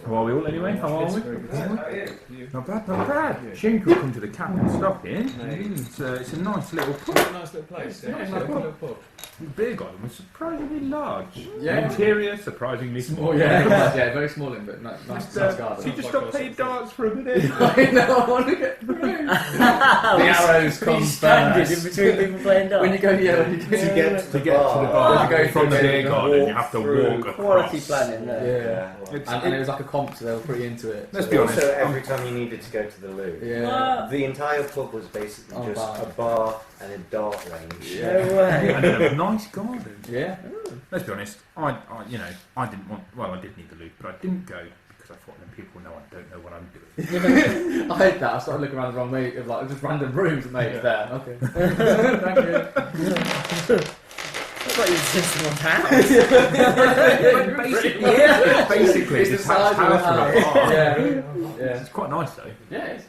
How are we all anyway? How are we? Not bad, not bad. Shane could come to the Cap and Stop Inn. It's a nice little pub. Nice little place. Yeah, Nice nice little pub. The beer garden was surprisingly large. Yeah. Interior, surprisingly small. Yeah, very small in, but nice garden. So you just stop playing darts for a minute? I know, I want to get through. The arrows come standard in first. between people playing darts. When you go, when you To get to the To the bar, You go from the through beer the garden, you have to walk across. Quality planning there. and it was like a comp, so they were pretty into it. Let's be honest. Also, every time you needed to go to the loo, Yeah. the entire pub was basically just a bar and a dart range. No way. And then a nice garden. Yeah. Let's be honest. I didn't want. Well, I did need the loot, but I didn't go because I thought then people know I don't know what I'm doing. I hate that. I started looking around the wrong way, of like just random rooms, mate. It's there. Okay. Thank you. It's like you're in someone's house. Basically, It's it's the a size house of from a a house. bar. Yeah. It's quite nice though. Yeah. It's...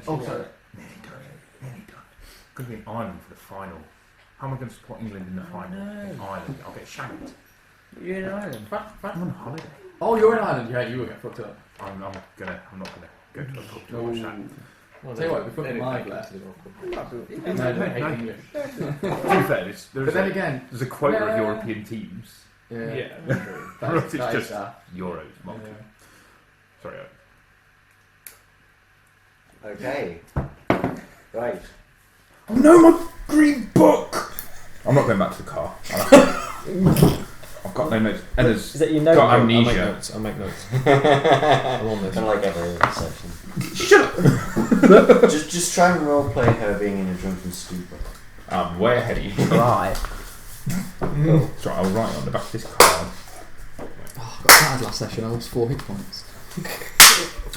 Oh, sorry. Nearly done. Going to be in Ireland for the final. How am I going to support England in the final? In Ireland, I'll get shanked. You're in Ireland. I'm on holiday. Oh, you're in Ireland. Yeah, you will get fucked up. I'm not gonna go to a pub to watch that. I'll tell you what, we're fucking live left. No, I don't hate English. To be fair, But then again, there's a quota of Yeah. European teams. yeah. It's That is just that. Euros, monkey. Yeah. Sorry. Okay. Right. Oh no, my green book! I'm not going back to the car. I've got no notes. Edda's Is that your note? got I'll make amnesia. notes. I'll make notes. I'm on this. Kind of like every other session. Shut up! just try and roleplay her being in a drunken stupor. I'm way ahead of you. Right. That's right, I'll write it on the back of this card. Oh, I got bad last session. I lost 4 hit points.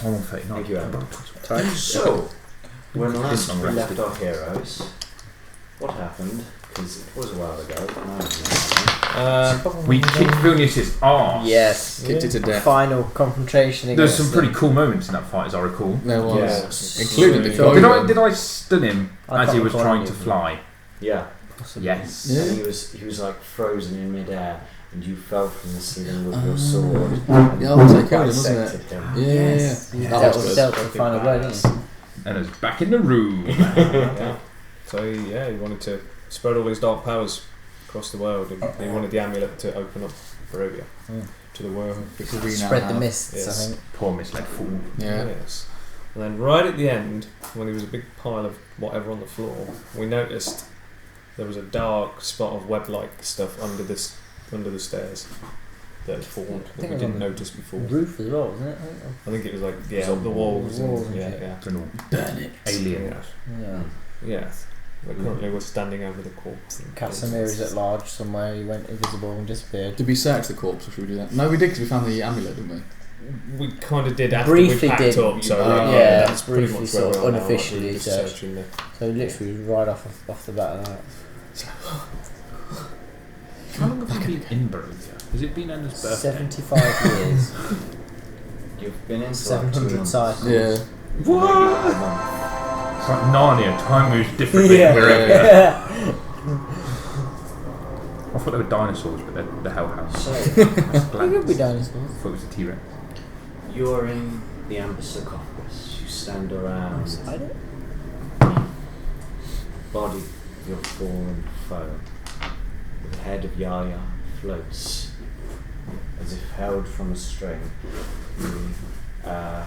I'm on 39. Thank you, Adam. Time. So, when last I'm we left rested. our heroes, what happened? Because it was a while ago. We kicked Vilnius's arse. Yes. Kicked it to death. Final confrontation There's against some pretty cool moments in that fight, as I recall. There was. Yes. Including the So- go. Did I stun him I as he can't was recall trying any to of them. fly? Yeah. Possibly. Yes. Yeah. And he was like frozen in midair, and you fell from the ceiling with your sword. Yeah, I'll take care of him, wasn't it? Dissected him. Yeah, Yes. yeah. That was dealt with the final blow, didn't it? And it's back in the room. So yeah, he wanted to spread all his dark powers across the world, and he wanted the amulet to open up Barovia to the world. Because we now Spread the have- mists, Yes. I think. Poor misled fool. Yeah. Yes. And then right at the end, when there was a big pile of whatever on the floor, we noticed there was a dark spot of web-like stuff under the stairs that had formed I that think we it was didn't on the notice before. Roof as well, wasn't it? I think it was like was the on walls. walls And, and yeah, shit. yeah. It's an all Burn it. alien. Yeah. Yes. But currently we're standing over the corpse. Casimir is at large somewhere. He went invisible and disappeared. Did we search the corpse or should we do that? No, we did because we found the amulet, didn't we? We kind of did after Briefly we packed did. up, so Yeah, that's pretty briefly much where sort we of are now, unofficially like, we're just searched. searching the- So literally right off the bat of that. How long have you been in Barovia? Has it been Enda's birthday? 75 years. You've been in 700 cycles. Yeah. It's like Narnia, time moves differently in Barovia. Yeah. I thought they were dinosaurs, but they're the hellhounds. So, It could be dinosaurs. I thought it was a T-Rex. you are in the amber sarcophagus. You stand around. Inside it? Body of your fallen foe. The head of Yaya floats as if held from a string. The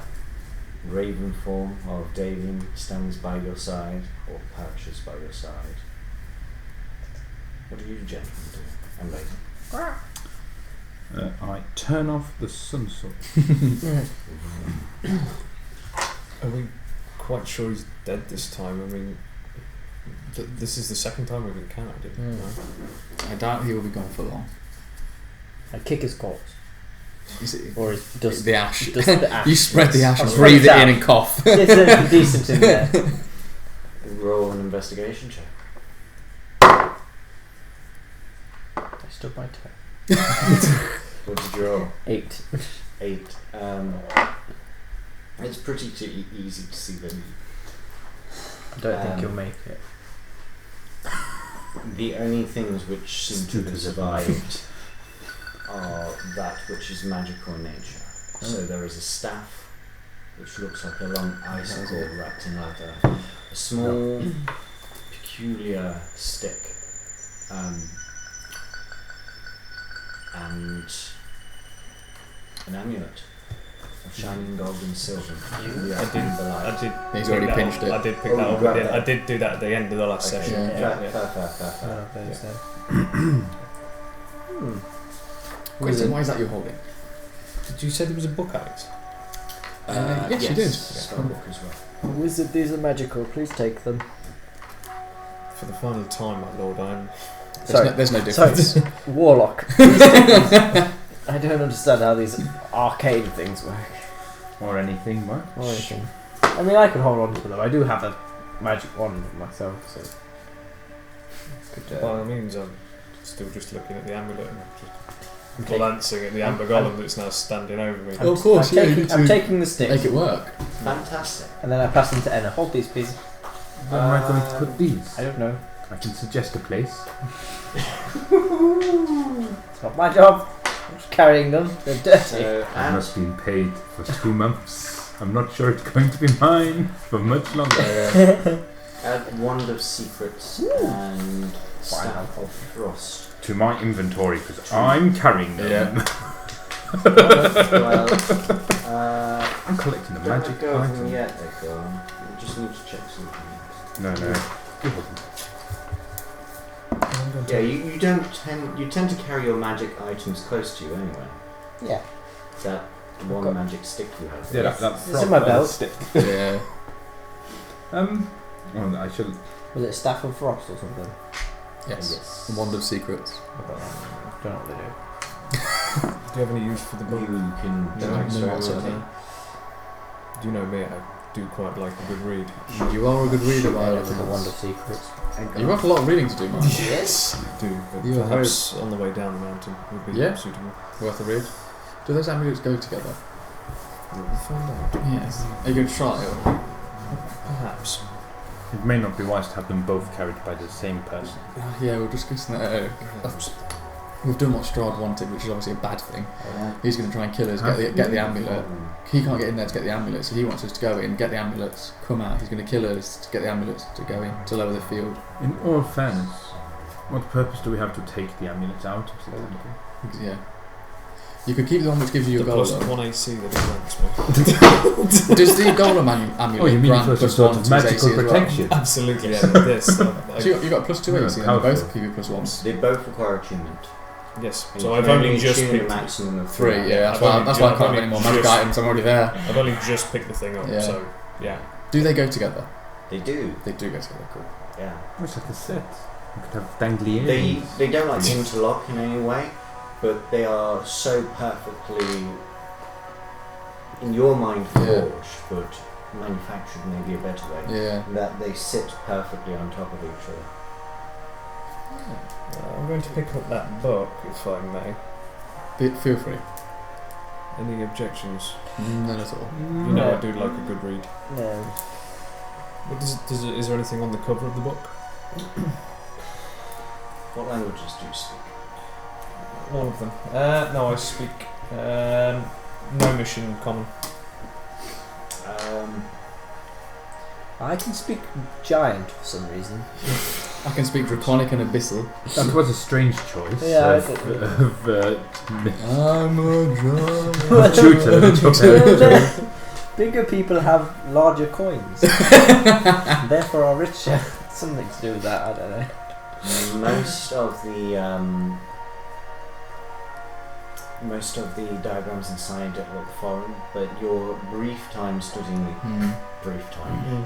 raven form of Davian stands by your side or perches by your side. What do you gentlemen do? And lady? I turn off the sun sword. Are we quite sure he's dead this time? I mean, this is the second time we've encountered him. No? I doubt he will be gone for long. I kick his corpse. Is it Or his dust. the ash? Dust the ash. You spread the ash I'll and spread breathe it it in out. and cough. It's decent in there. Roll an investigation check. I stood my toe. What did you roll? 8. 8. It's pretty easy to see that I don't think you'll make it. the only things which seem to have survived are that which is magical in nature. So there is a staff, which looks like a long icicle wrapped in leather. A small, peculiar stick. And an amulet of shining gold and silver. I did. He's pick already that pinched up. it. I did pick Oh, that you up. grabbed that. I did do that at the end of the last session. Yeah. Fair. Quentin, why is that you're holding? Did you say there was a book, Alex? Yes, you did. Spellbook as well. Wizard, these are magical. Please take them. For the final time, my lord, I'm. There's no difference. Sorry, Warlock. Please take them. I don't understand how these arcane things work. Or anything, Mark. Or anything. I mean, I can hold on to them. I do have a magic wand myself, so. By all means, I'm still just looking at the amulet and just Okay. glancing at the amber golem that's now standing over me. Oh, of course, yeah, you need I'm to taking the sticks, make it work. Fantastic. and then I pass them to Enna. Hold these, please. Where am I going to put these? I don't know. I can suggest a place. It's not my job. I'm just carrying them. They're dirty. So, I and must been paid for 2 months. I'm not sure it's going to be mine for much longer. add Wand of Secrets and Staff of Frost. To my inventory, because I'm carrying them. Yeah. Well, I'm collecting the don't magic let go of them items. yet, they go. We just need to check something. No. You hold them. Yeah, you tend to carry your magic items close to you anyway. Yeah. That one Got- magic stick you have. Yeah, that It's in my belt. stick. Yeah. Well, I should. Was it Staff of Frost or something? Yes. The Wand of Secrets. I don't know what they do. Do you have any use for the You book? can No, do no, experimenting. Do you know me? I do quite like a good read. You are a good reader, I by look at the Wand of Secrets. You've got a lot of reading to do, Mark. Yes. I do, but You are perhaps on the way down the mountain would be Yeah. suitable. Worth a read. Do those amulets go together? We'll find out. Yes. Are you going to try or? Perhaps. It may not be wise to have them both carried by the same person. Yeah, we're discussing that. We've done what Strahd wanted, which is obviously a bad thing. He's going to try and kill us, get the amulet. He can't get in there to get the amulet, so he wants us to go in, get the amulets, come out. He's going to kill us to get the amulets to go in, to lower the field. In all fairness, what purpose do we have to take the amulets out of the temple? Yeah. You could keep the one which gives you The a plus golem. 1 AC that it grants me. Does the golem amulet Oh, you mean grant it was a plus sort 1 of to his magical AC as well? protection? Absolutely, yeah. This. So you got plus 2 Yeah, AC, and they powerful. both give you plus 1. They both require attunement. Yes. And So you I've can only just attune a picked. maximum of 3, yeah. I've only That's why I I've can't have only any more magic just- items, I'm already there. I've only just picked the thing up, Yeah. so yeah. Do they go together? They do, They do go together, cool. yeah. What's like a set? You could have dangly earrings. They don't like interlock in any way, but they are so perfectly, in your mind, Yeah. forged, but manufactured maybe a better way, Yeah. that they sit perfectly on top of each other. I'm going to pick up that book, if I may. Feel free. Any objections? None at all. You know I do like a good read. No. What is there anything on the cover of the book? What languages do you speak? One of them. No, I speak Gnomish and Common. I can speak Giant for some reason. I can speak Draconic and Abyssal. That was a strange choice. Yeah, I'm a tutor. Bigger people have larger coins. Therefore are richer. Something to do with that, I don't know. Most of the diagrams inside look foreign, but your brief time studying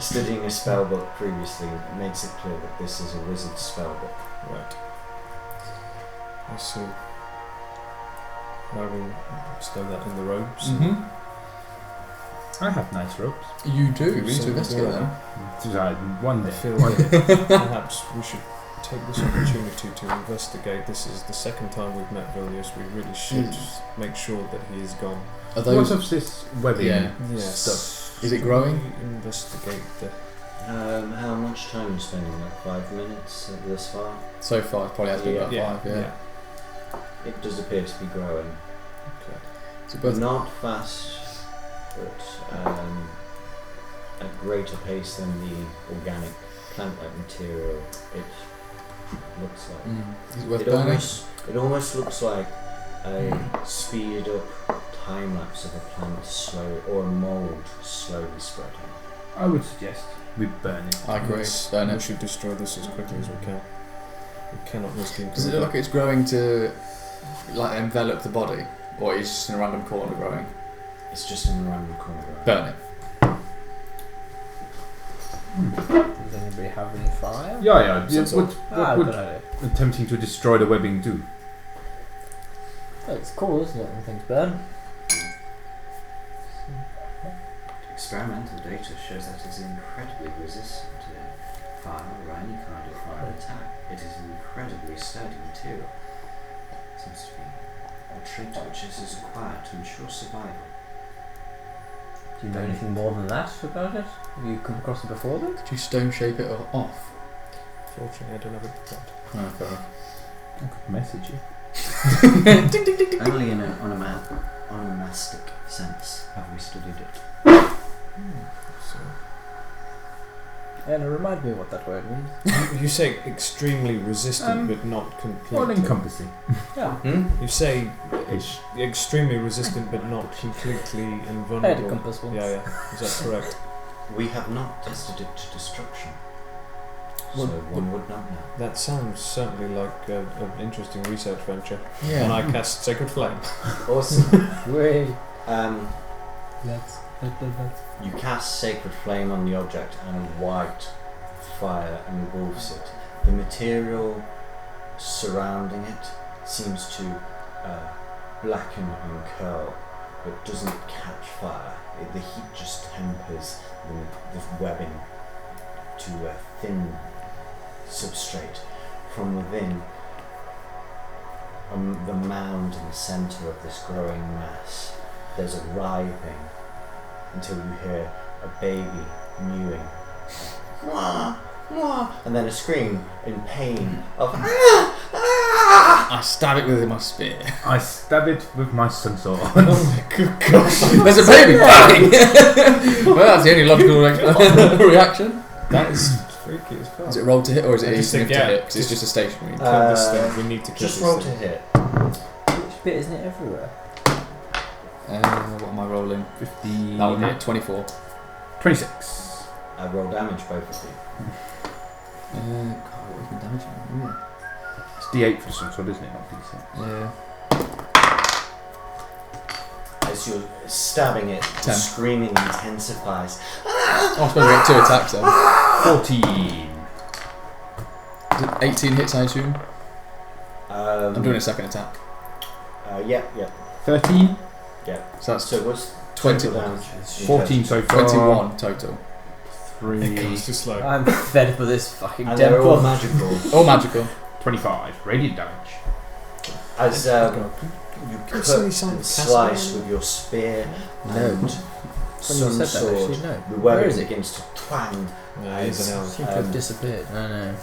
studying a spellbook previously makes it clear that this is a wizard's spellbook. Right. I see. I will stow that in the robes. Mm-hmm. I have nice ropes. You do. We need So to investigate them. One I day. feel like perhaps we should take this opportunity to investigate. This is the second time we've met Vilnius. We really should make sure that he is gone. Are What those? of this webbing Yeah. Yes. stuff? Is it growing? We investigate the. How much time are you spending? Like 5 minutes this far? So far, it probably has been about Yeah. 5. Yeah. it does appear to be growing. So both Not fast, but at greater pace than the organic plant-like material it looks like. Is it worth It burning? almost looks like a speeded up time lapse of a plant or a mould slowly spreading. I would suggest we burn it. I agree. Yes, Burn we it. should destroy this as quickly as we can. We cannot risk it. Does it look like it's growing to like envelop the body, or is it just in a random corner growing? It's just in a random corner. Burn it. Does anybody have any fire? Yeah. Some What would good idea. attempting to destroy the webbing do? Well, it's cool, isn't it, when things burn? Experimental data shows that it is incredibly resistant to fire or any kind of fire attack. It is an incredibly sturdy material. Seems to be a trait which it is acquired to ensure survival. Do you know anything more than that about it? Have you come across it before then? Could you stone shape it off? Fortunately, I don't have a plot. Oh, fair enough. I could message you. Only in an onomastic sense have we studied it. So, Yeah, no, remind me what that word means. you say extremely resistant, but not completely. All encompassing. Yeah. You say Ish. extremely resistant, but not completely I had a invulnerable. compass once. Yeah. Is that correct? We have not tested it to destruction, Well, so one would not know. That sounds certainly like an interesting research venture. Yeah. And I cast Sacred Flame. Awesome. Wait. Let's. You cast Sacred Flame on the object and a white fire engulfs it. The material surrounding it seems to blacken and curl, but doesn't catch fire. The heat just tempers the webbing to a thin substrate. From within, the mound in the centre of this growing mass, there's a writhing until you hear a baby mewing. Mwah, mwah, and then a scream in pain of I stab it with my spear. I stab it with my sunsword. There's a baby bang! Well, that's the only logical reaction. That is freaky as fuck. Is it rolled to hit or is it I just easy think, to yeah, hit? Because it's just a stationary. Kill this thing. We need to kill just this roll thing. to hit. Which bit isn't it everywhere? What am I rolling? 50. That one hit, 24. 26. I roll damage both of you. God, what is my damage? It's D8 for the sunsword, isn't it? Not D6. Yeah. As you're stabbing it, the 10. screaming intensifies. Oh, I suppose we get 2 attacks then. 14. Is it 18 hits, I assume? I'm doing a second attack. Yeah. 13. So that's So what's 20. total damage? 14 so far. 21 total. 3. It's just like I'm fed up with this fucking And they're all temple. magical. All magical. 25. Radiant damage. As you Can cut somebody sign and the slice castle? with your spear No. and When you some said that, sword, actually, no. the Where webbing is it? begins to twang. yeah, he's an elf. Seems to have disappeared. No, no.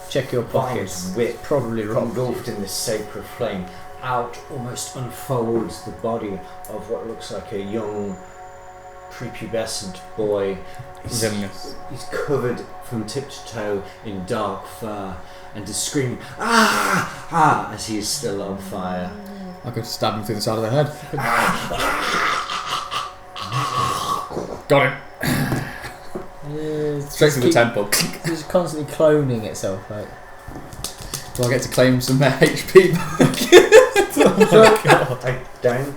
Check your pockets. Vines whip, Probably wrong. engulfed in this sacred flame. Out almost unfolds the body of what looks like a young prepubescent boy. Villainous. He's covered from tip to toe in dark fur and is screaming ah as he is still on fire. I could stab him through the side of the head. Got him. Straight through the temple. It's constantly cloning itself, like. Do I get to claim some HP? I don't.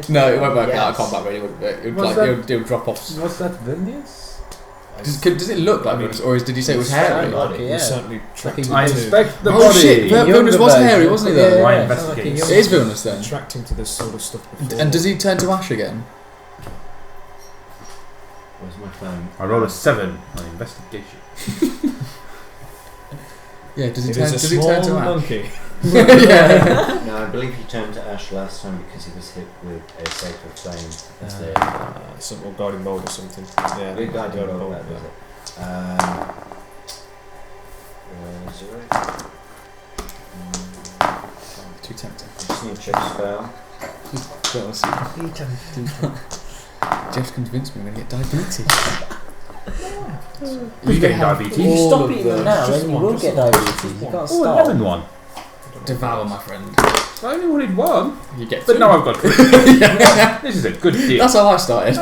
No, it won't work out. I Yes. combat really, would it? It would, What's like, that? it would drop off. Was that Vilnius? Does it look like Venus, or did you say it was hairy? Like, You yeah. certainly tracked him I I to inspect the Oh body. shit, Vilnius was hairy, wasn't he though? Why Yeah, investigate? sounds like a It young- is Vilnius then. attract him to this sort of stuff before. And does he turn to ash again? Where's my phone? I roll a 7 on investigation. Yeah, does he It turn? is a Does he turn to small ash? monkey. Yeah. No, I believe he turned to ash last time because he was hit with a sacred flame. That's the Some or guiding bolt or something. Yeah. big guy did roll bolt, that, yeah. was it? Where is it? Too tempting. Just need to check spell. Don't see. Jeff's convinced me we're going to get diabetes. Who's getting diabetes? If you All stop of eating them them. now, Just then you one, will just get one. diabetes. You can't Oh, a stop. lemon one. Devour, my friend. I only wanted one. You get But two. now I've got three. This is a good deal. That's how I started.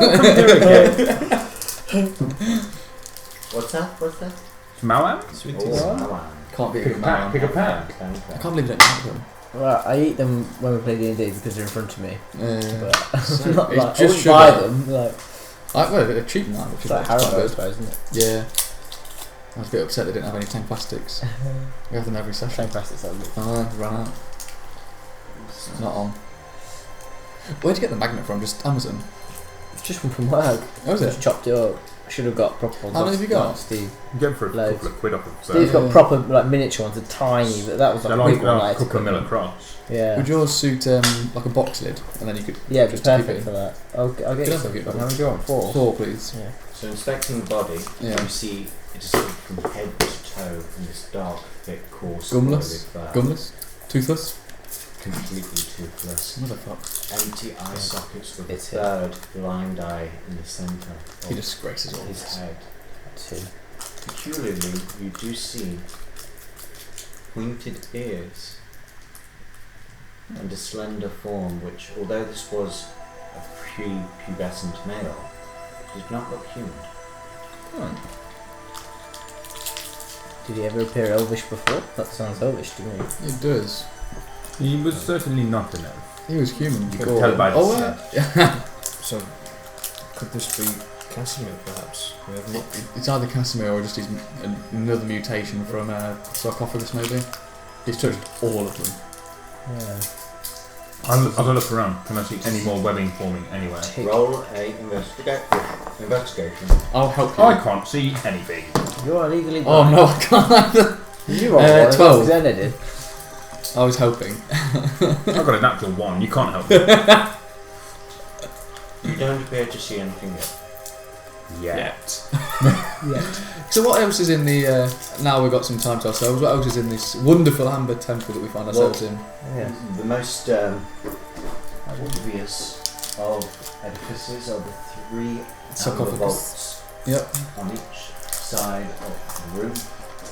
What's that? What's that? Mawam? Sweet Oh, tea. wow. Can't be a Pick a good pack. man. Pick a pack. I can't believe you don't have them. Well, I eat them when we play D&D because they're in front of me. But So not it's like, I just wouldn't buy sugar. them. Like, Well, they're cheap now, which it's is like quite Haribo, I good. suppose, isn't it? Yeah. I was a bit upset they didn't have any tank plastics. We have them every session. Same plastics, only. Oh, ran out. Not on. Where'd you get the magnet from? Just Amazon? Just one from work. Oh, was Just it? chopped it up. I should have got proper ones. How many off have you got? like Steve. You get them for a Loads. couple of quid off of Steve's Yeah. got proper like miniature ones, they're tiny, but that was like They're a like big one. I had to Cooker put Mill in. across. Yeah. Would yours suit like a box lid? And then you could. Yeah, it'd be just keep perfect it for that. I'll get Could you have some. a good How one. many do you want? 4? 4, please. Yeah. So inspecting the body, Yeah. you see it is sort of from head to toe in this dark, thick, coarse, Gumless? corroded fur. Gumless? Toothless? Completely toothless. Motherfucker. Empty eye sockets with a It's it. third blind eye in the centre He of disgraces all his this. head. 2. Peculiarly, you do see pointed ears and a slender form which, although this was a pre-pubescent male, did not look human. Did he ever appear elvish before? That sounds elvish to me. It does. He was certainly not an elf. He was human You before. could tell by Oh, his yeah. So, could this be Casimir, perhaps? We have not. It's either Casimir or just another mutation from Sarcophagus, maybe. He's touched all of them. Yeah. I'll have a look around. Can I see any more webbing forming anywhere? Roll a investigation. I'll help you. I can't see anything. You're illegally Oh blind. no, I can't either. You rolled one, 12. Xena did. I was hoping. I've got a natural 1. You can't help me. You don't appear to see anything yet. Yet. So what else is in the? Now we've got some time to ourselves. What else is in this wonderful amber temple that we find ourselves in? Yeah. The most obvious of edifices are the 3 amber Sarcophagus. vaults Yep. on each side of the room,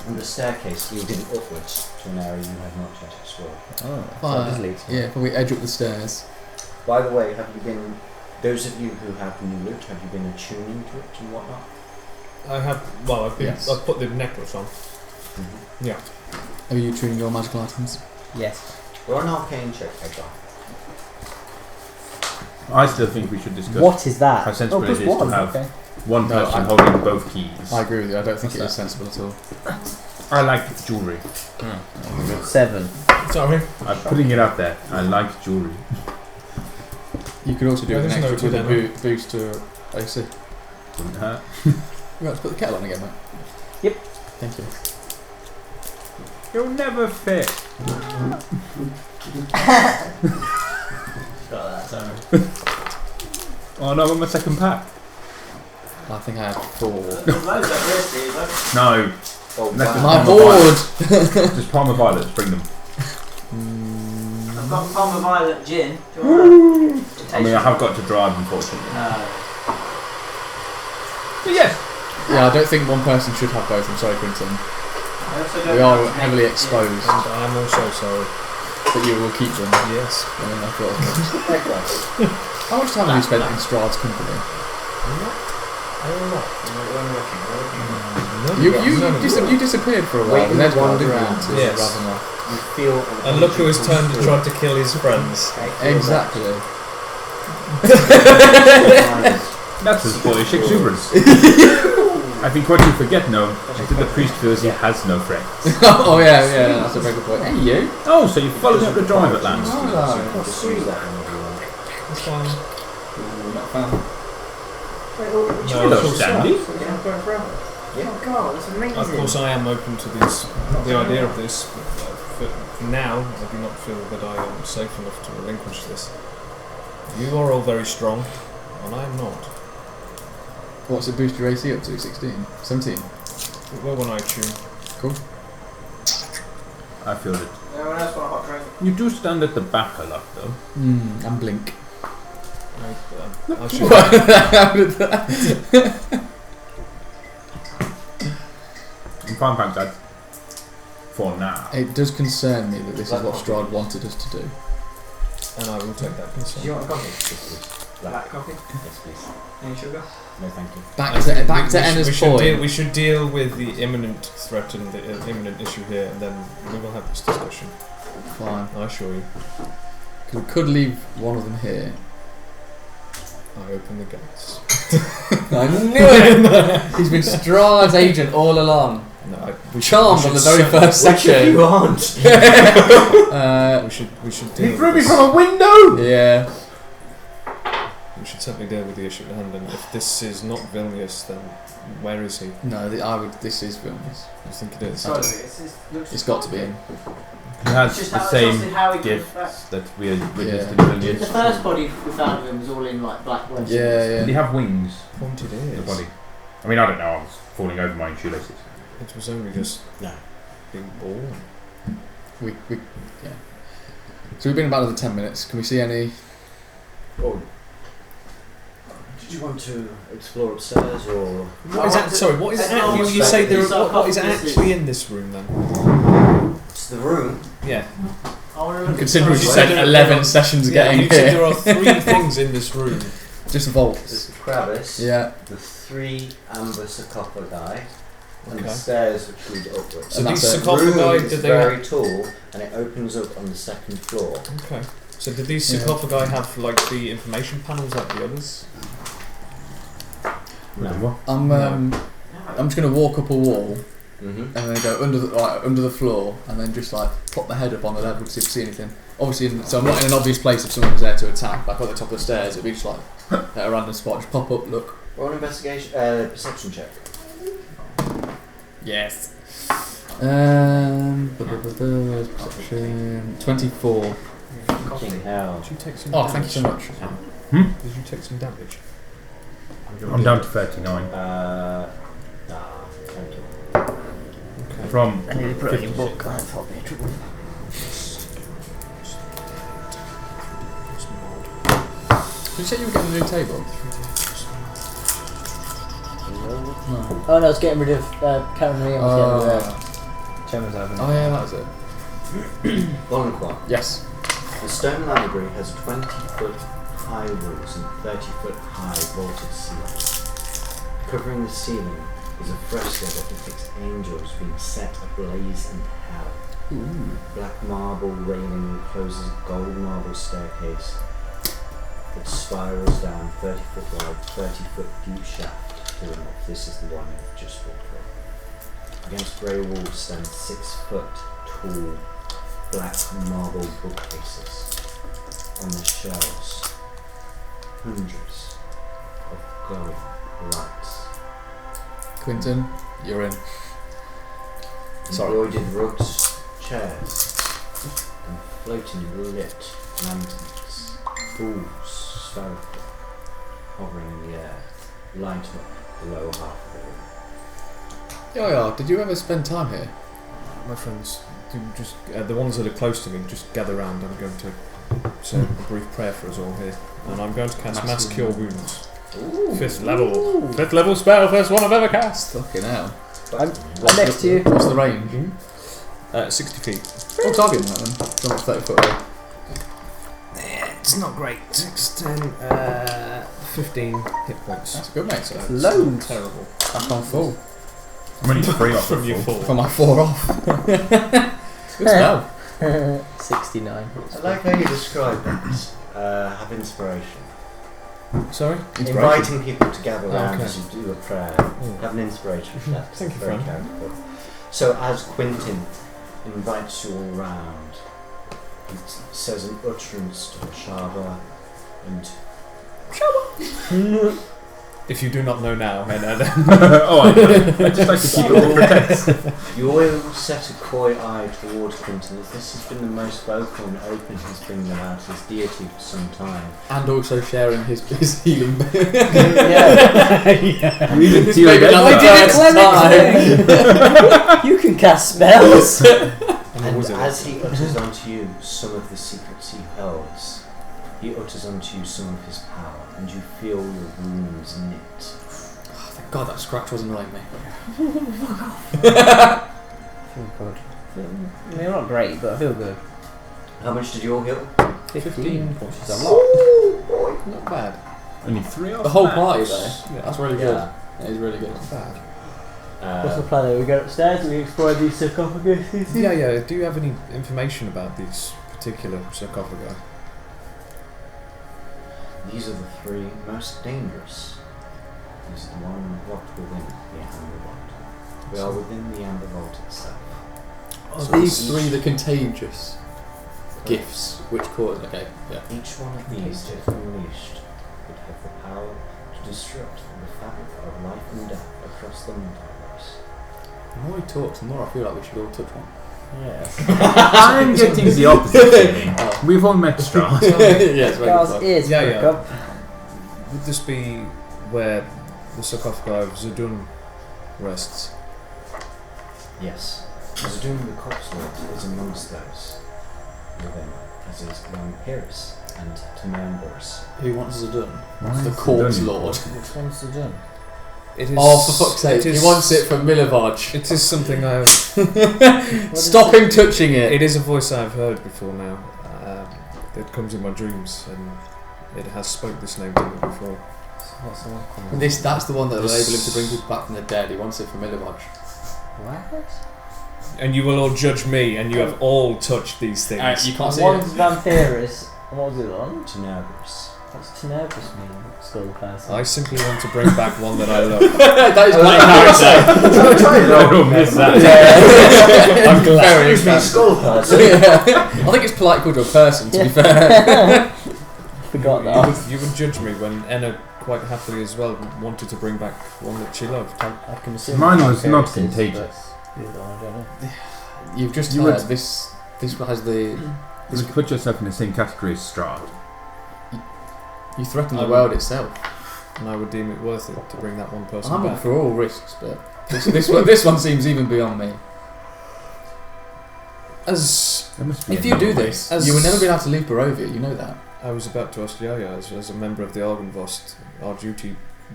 and the staircase leading upwards to an area you have not yet explored. Oh, Fire. so this leads. Yeah, probably edge up the stairs. By the way, have you been, those of you who have new loot, have you been attuning to it and whatnot? I have. Well, Yes. I've put the necklace on. Yeah. Are you tuning your magical items? Yes. Roll an arcane check, Edgar. I still think we should discuss What is that? how sensible plus it is to 1. have Okay. one No, person I- holding both keys. I agree with you. I don't think What's it is sensible at all. I like jewellery. 7. Sorry. I'm putting it out there. I like jewellery. You could also do No, an there's no extra two with a then, boost to AC. Wouldn't hurt. We have to put the kettle on again, mate. Yep. Thank you. You'll never fit. Oh no, I'm my second pack. I think I had 4. No. Oh, Necklace. wow. My Palmer board! Just Palmer Violets, bring them. I've got Palmer Violet gin. Do you want I mean, I have got to drive, unfortunately. But yes. Yeah, I don't think one person should have both. I'm sorry, Quinton. We are heavily exposed, And I'm also sorry. but you will keep them. Yes. I mean, I thought as much. How much time have you spent in Strahd's company? You disappeared for a while, and then wandered around to Yes. Ravenloft. You feel And look who has turned to try to kill his friends. Exactly. That's his boyish exuberance. I think what you forget, no, is that the priest feels he has no friends. Oh yeah, that's a very good point. Hey you! Oh, so you followed up the drive at last. Just use that whenever you want. That's fine. Not found. Hello, Sandy. Oh god, that's amazing. Of course, I am open to this, the idea of this. But for now, I do not feel that I am safe enough to relinquish this. You are all very strong, and I am not. What's it boost your AC up to? 16? 17? Well, when I tune. Cool. I feel it. Anyone else want a hot drink? You do stand at the back a lot, though. And blink. I should. How did that? I'm fine, thanks, Dad. For now. It does concern me that this is what Strahd wanted us to do. And I will take that Do you concern. want a coffee? Yes, please. Black coffee? Yes, please. Any sugar? No, thank you. Back to Enna's point. We should deal with the imminent threat and the imminent issue here, and then we will have this discussion. Fine. I assure you. 'Cause we could leave one of them here. I open the gates. I knew it! He's been Strahd's agent all along. No, Charmed on the very first Which of section. you aren't? We should deal He with threw me this. from a window! Yeah. We should certainly deal with the issue at hand, and if this is not Vilnius, then where is he? No, this is Vilnius. I think it is. Sorry, It's got to be in. He has Just the how same exhausted how he comes gifts back. that we had witnessed Yeah. in The Vilnius. first body we found of him was all in like black webs. Yeah, Did he yeah. have wings? Pointed ears. The body. I mean, I don't know. I was falling over my own shoelaces. It was only just No. being born. Yeah. So we've been about another 10 minutes. Can we see any? Or did you want to explore upstairs or? What is that? Sorry, what is That's it? not You what's say the there? What is sarcophagus actually in this room then? It's the room. Yeah. I want to look Considering at we the spent there- 11 sessions getting you said there here. are 3 things in this room. Just There's vaults. the crevice. Yeah. The 3 amber sarcophagi. And the Okay. stairs which lead upwards. So And these that's it. The room sarcophagi, is did they? very tall and it opens up on the 2nd floor. Okay. So did these Yeah. sarcophagi have like the information panels like the others? No. I'm just going to walk up a wall Mm-hmm. and then go under the floor and then just like pop my head up on the level to see if I see anything. Obviously, so I'm not in an obvious place if someone was there to attack. Like at the top of the stairs, it'd be just like at a random spot, just pop up, look. Roll an investigation, perception check. Yes. Perception 24. Fucking hell. Did you take some Oh, damage? thank you so much. Did you take some damage? I'm down to 39. Thank you. Okay. From I need to put it in 56. book. I thought it'd be trouble. Did you say you were getting a new table? No. Oh no, it's getting rid of Karen Williams. Oh, Chairman's having. oh yeah, that was it. Volunquar. Yes. The stone library has 20-foot high walls and 30-foot high vaulted ceiling. Covering the ceiling is a fresco that depicts angels being set ablaze in hell. Ooh. Black marble railing encloses a gold marble staircase that spirals down 30-foot wide, 30-foot deep shaft to the north. This is the one you've just walked through. Against grey walls stand 6-foot tall black marble bookcases. On the shelves, hundreds of glowing lights. Quinton, you're in. Sorry. Embroidered rugs, chairs, and floating lit lanterns. Balls, spherical, hovering in the air, light up the lower half of the room. Yeah, did you ever spend time here? My friends, do just the ones that are close to me, just gather round. I'm going to say a brief prayer for us all here, and I'm going to cast Mass Cure Wounds. Ooh. 5th level. 5th level spell, first one I've ever cast. Fucking hell. I'm next to you. What's the range? 60 feet. Oh, target that then. So much 30 foot away. It's not great. 6, 10, 15 hit points. That's good, mate. So That's Loads. terrible. back on full. I'm only 3 off From your the full. fall. From my 4 off. Good spell. 69. I like how you describe that. Have inspiration. Sorry? Inviting people to gather Oh, around okay. as you do a prayer. Have an inspiration. That's Thank you, very friend. characterful. So as Quentin invites you all round, he says an utterance to Shava and If you do not know now, then Oh, I just like to keep it all protected. you all set a coy eye toward Quentin as this has been the most vocal and open he's been about his deity for some time. And also sharing his healing. Yeah. This heal may be again. not the I did first it cleverly. You can cast spells. And And was it? as he utters onto you some of the secrets he holds, he utters onto you some of his power, and you feel your wounds knit. Thank God that scratch was annoying me. I feel good. I mean, not great, but I feel good. How much did you all heal? 15, which is a lot. Not bad. Only 3 off The whole max. party though. That's really good. Yeah. Yeah, he's really good. Not bad. What's the plan? We go upstairs and we explore these sarcophaguses. Yeah. Do you have any information about these particular sarcophagi? These are the 3 most dangerous. This is the one locked within the Amber Vault. We are within the Amber Vault itself. So these 3 the contagious gifts which cause. Okay, yeah. Each one of these, if unleashed, would have the power to disrupt the fabric of life and death across the multiverse. The more he talks, the more I feel like we should all touch one. Yes. I'm getting the opposite feeling. We've all met Strahd. Yes, very Charles good. is Yeah. perk up. Would this be where the sarcophagi of Zedun rests? Yes, Zedun the Corpse Lord is amongst those within, as is Lampiris and Temembers. Who wants us done? Why The is corpse Zedun lord. Which one's the done? It is. Oh, for fuck's sake! it He is- wants it from Milivaj. It is something I have. Stop him touching it. It is a voice I've heard before now. It comes in my dreams, and it has spoke this name to me before. What's the one called? That's the one that will This- enable him to bring people back from the dead. He wants it from Milivaj. What? And you will all judge me, and you have all touched these things. You can't see One's it. Vampiris. And what was the other one? Tenebris. What's Tenebris mean? Skull person. I simply want to bring back one that I love. That is my character. I don't miss that. I'm glad. Excuse me, skull person. I think it's polite called to a person, to be fair. Forgot You that. would, you would judge me when Enna quite happily as well wanted to bring back one that she loved. I can assume Mine was not Vampiris is, contagious. but the other one, I don't know. You've just You heard would- this has the. You would put yourself in the same category as Strahd. You threaten I the would- world itself. And I would deem it worth it to bring that one person I'm up back. for all risks, but this one seems even beyond me. As There must be If you do another way. this, As- you will never be able to leap her over. You know that. I was about to ask Yaya, as a member of the Argynvost, our duty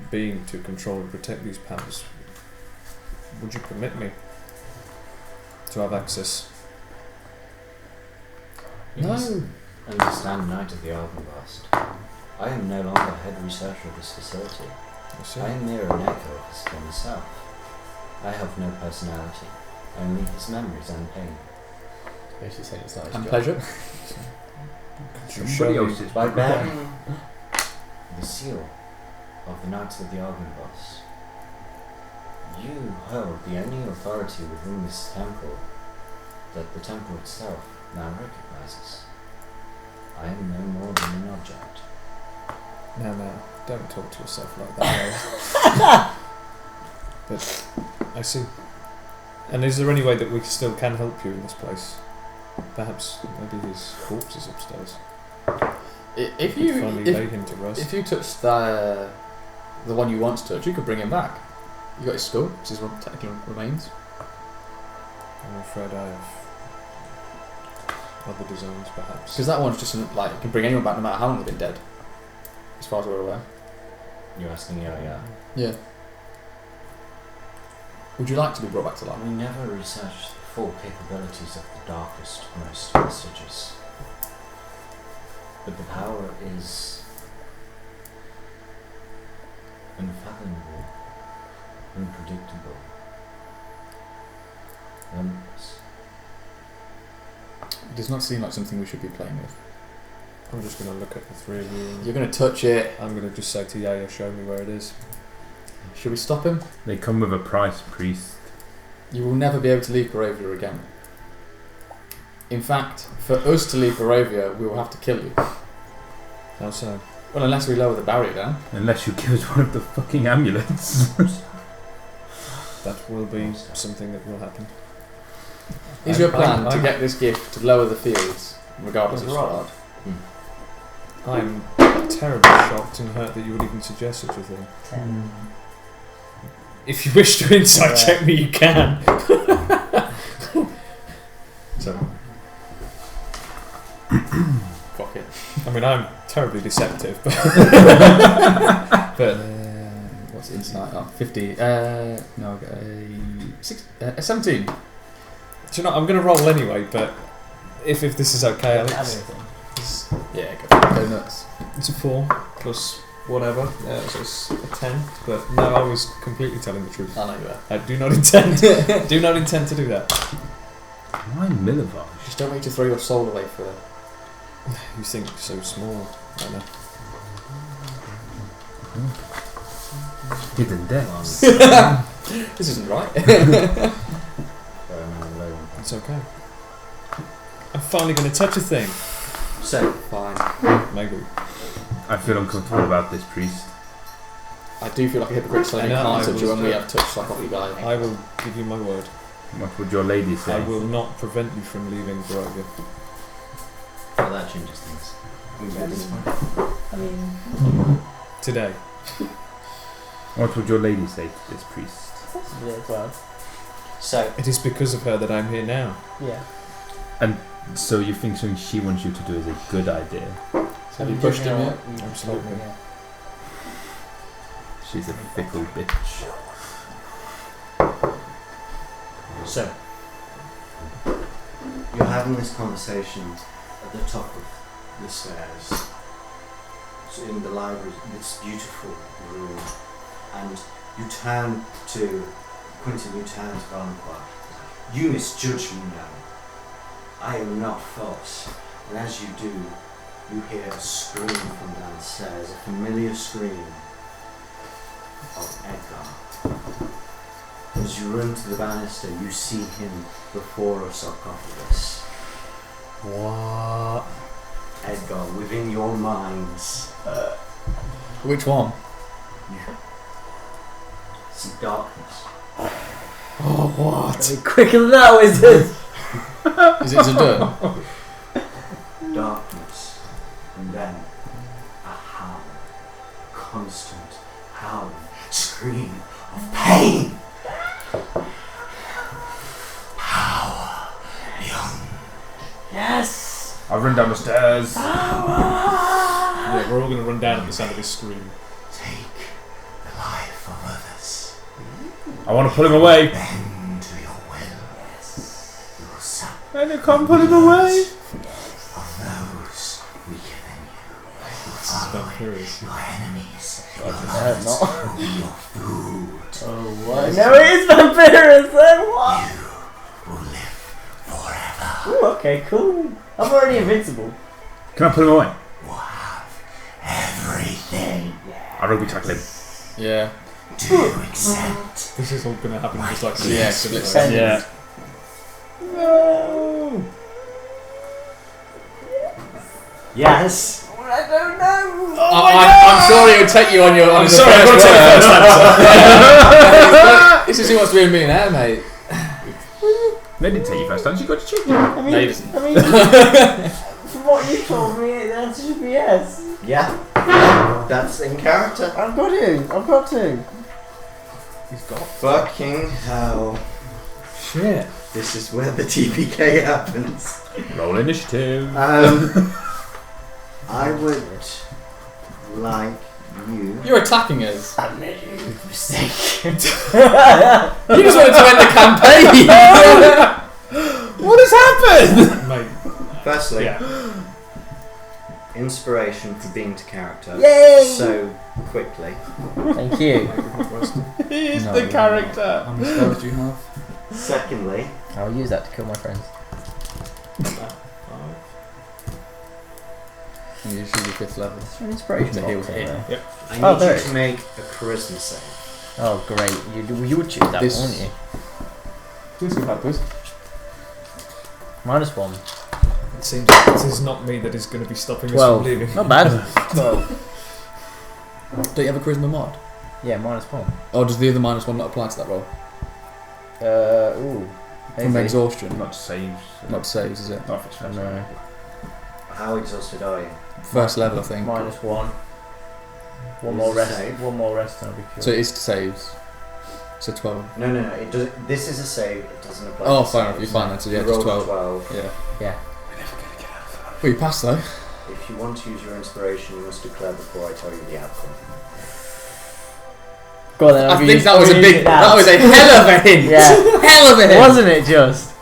being to control and protect these powers, would you permit me to have access? Yes. Understand, Knight of the Argynvost. I am no longer head researcher of this facility. I see. I am mere an echo of his former self. I have no personality, only his memories and pain. Basically saying it's not his And job. pleasure. Somebody else's By bearing the seal of the Knights of the Argynvost, you hold the only authority within this temple that the temple itself now recognizes. I am no more than an object. Now, don't talk to yourself like that. But I see. And is there any way that we still can help you in this place? Perhaps maybe his corpse is upstairs. If Could finally lay him to rest. if you touch the one you want to touch, you could bring him back. You got his skull, which is what technically remains. I'm afraid I have other designs, perhaps. Because that one's just like you can bring anyone back no matter how long they've been dead. As far as we're aware. You're asking Yaya. Yeah. Would you like to be brought back to life? We never researched the full capabilities of the darkest, most vestiges. But the power is unfathomable, unpredictable, limitless. It does not seem like something we should be playing with. I'm just going to look at the three of you. And You're going to touch it. I'm going to just say to Yaya, show me where it is. Should we stop him? They come with a price, priest. You will never be able to leave Barovia again. In fact, for us to leave Barovia, we will have to kill you. How so? Well, unless we lower the barrier down. Unless you give us one of the fucking amulets. That will be something that will happen. Is your plan to I'm- get this gift to lower the fields, regardless of Right. Strahd? I'm terribly shocked and hurt that you would even suggest such a thing. 10. If you wish to insight Yeah. check me, you can. So So, Fuck it. I mean, I'm terribly deceptive, but What's insight? Oh, 50. No, I got a 17. do you know? I'm going to roll anyway. But if this is okay, Alex, Yeah, go nuts. it's a 4 plus whatever, so it's a 10. But no, I was completely telling the truth. I know you are. I do not intend to do that. Why Milivage? Just don't want you to throw your soul away for it. You think so small, I know. Hidden depths. This isn't right. It's okay. I'm finally going to touch a thing. So, fine. Maybe. I feel uncomfortable about this priest. I do feel like a hypocrite saying I I know, can't I touch you was when we have touched like off you guys. I will give you my word. What would your lady say? I will not prevent you from leaving Barovia. Well, that changes things. Today. What would your lady say to this priest? Possibly as well. So, It is because of her that I'm here now. Yeah. So you think something she wants you to do is a good idea? Have you pushed him yet? Absolutely. She's a fickle bitch. so you're having this conversation at the top of the stairs, so in the library, this beautiful room, and you turn to Quentin. You turn to Valancourt. You misjudge me now. I am not false. And as you do, you hear a scream from downstairs, a familiar scream of Edgar. As you run to the banister, you see him before a sarcophagus. What? Edgar, within your minds, Which one? you see darkness. Oh, what? Very quicker than that, wizard! Is it Zadun? Darkness. And then a howl. Constant howling. Scream of pain. Power. Young. Yes! I run down the stairs. Yeah, we're all going to run down at the sound of this scream. Take the life of others. I want to pull him away. Bend to your will. You will suck And you can't pull him away. of those weaker than you. You will This is follow vampires. your enemies. Your not. lovers will be your food. Oh, what? No, it is Vampirus then! What? You will live forever. Ooh, okay, cool. I'm already invincible. Can I pull him away? Will have everything. I rugby tackle him. Yeah. Do you accept? This is all going to happen just like Yeah, this. split second. Yeah. No! Yes. I don't know! I'm sorry it would take you on your. I'm the sorry, I've first got to take the word. first answer. This is who wants to be a millionaire, mate. They didn't take you first time, you got to cheat. I mean, No, he doesn't. I mean, from what you told me, the answer should be yes. Yeah. That's in character. I've got to. He's got. Fucking hell. Shit. This is where the TPK happens. Roll initiative. I would like you. You're attacking us. I made a mistake. You just wanted to end the campaign. What has happened? Mate. Firstly, Yeah. inspiration for being to character. Yay! So quickly. Thank you. He's No, the no, character. How many spells do you have? Secondly, I'll use that to kill my friends. And you should be 5th level. Is there an inspiration The box heal's over here. there? I need Oh, there you it to is. make a charisma save. Oh, great. You would choose that This- one, wouldn't you? Please give that, please. -1. It seems like this is not me that is going to be stopping us 12. from leaving. Not bad. 12. Don't you have a charisma mod? Yeah, -1. Or does the other -1 not apply to that roll? Ooh. From Maybe. exhaustion. Not saves. Not saves, is it? Not if it's first. No. How exhausted are you? First level, I think. -1. One Is more it rest. save? One more rest and I'll be cured. So it is to saves. So 12. No. It does. This is a save. It doesn't apply. Oh, to fair enough. saves. You're fine then. So yeah, You just rolled 12. 12. Yeah. We're never going to get out of that. Well, you passed though. If you want to use your inspiration, you must declare before I tell you the outcome. Go on then. I think that was a big. That was a hell of a hint. Yeah. Hell of a hint. Wasn't it just?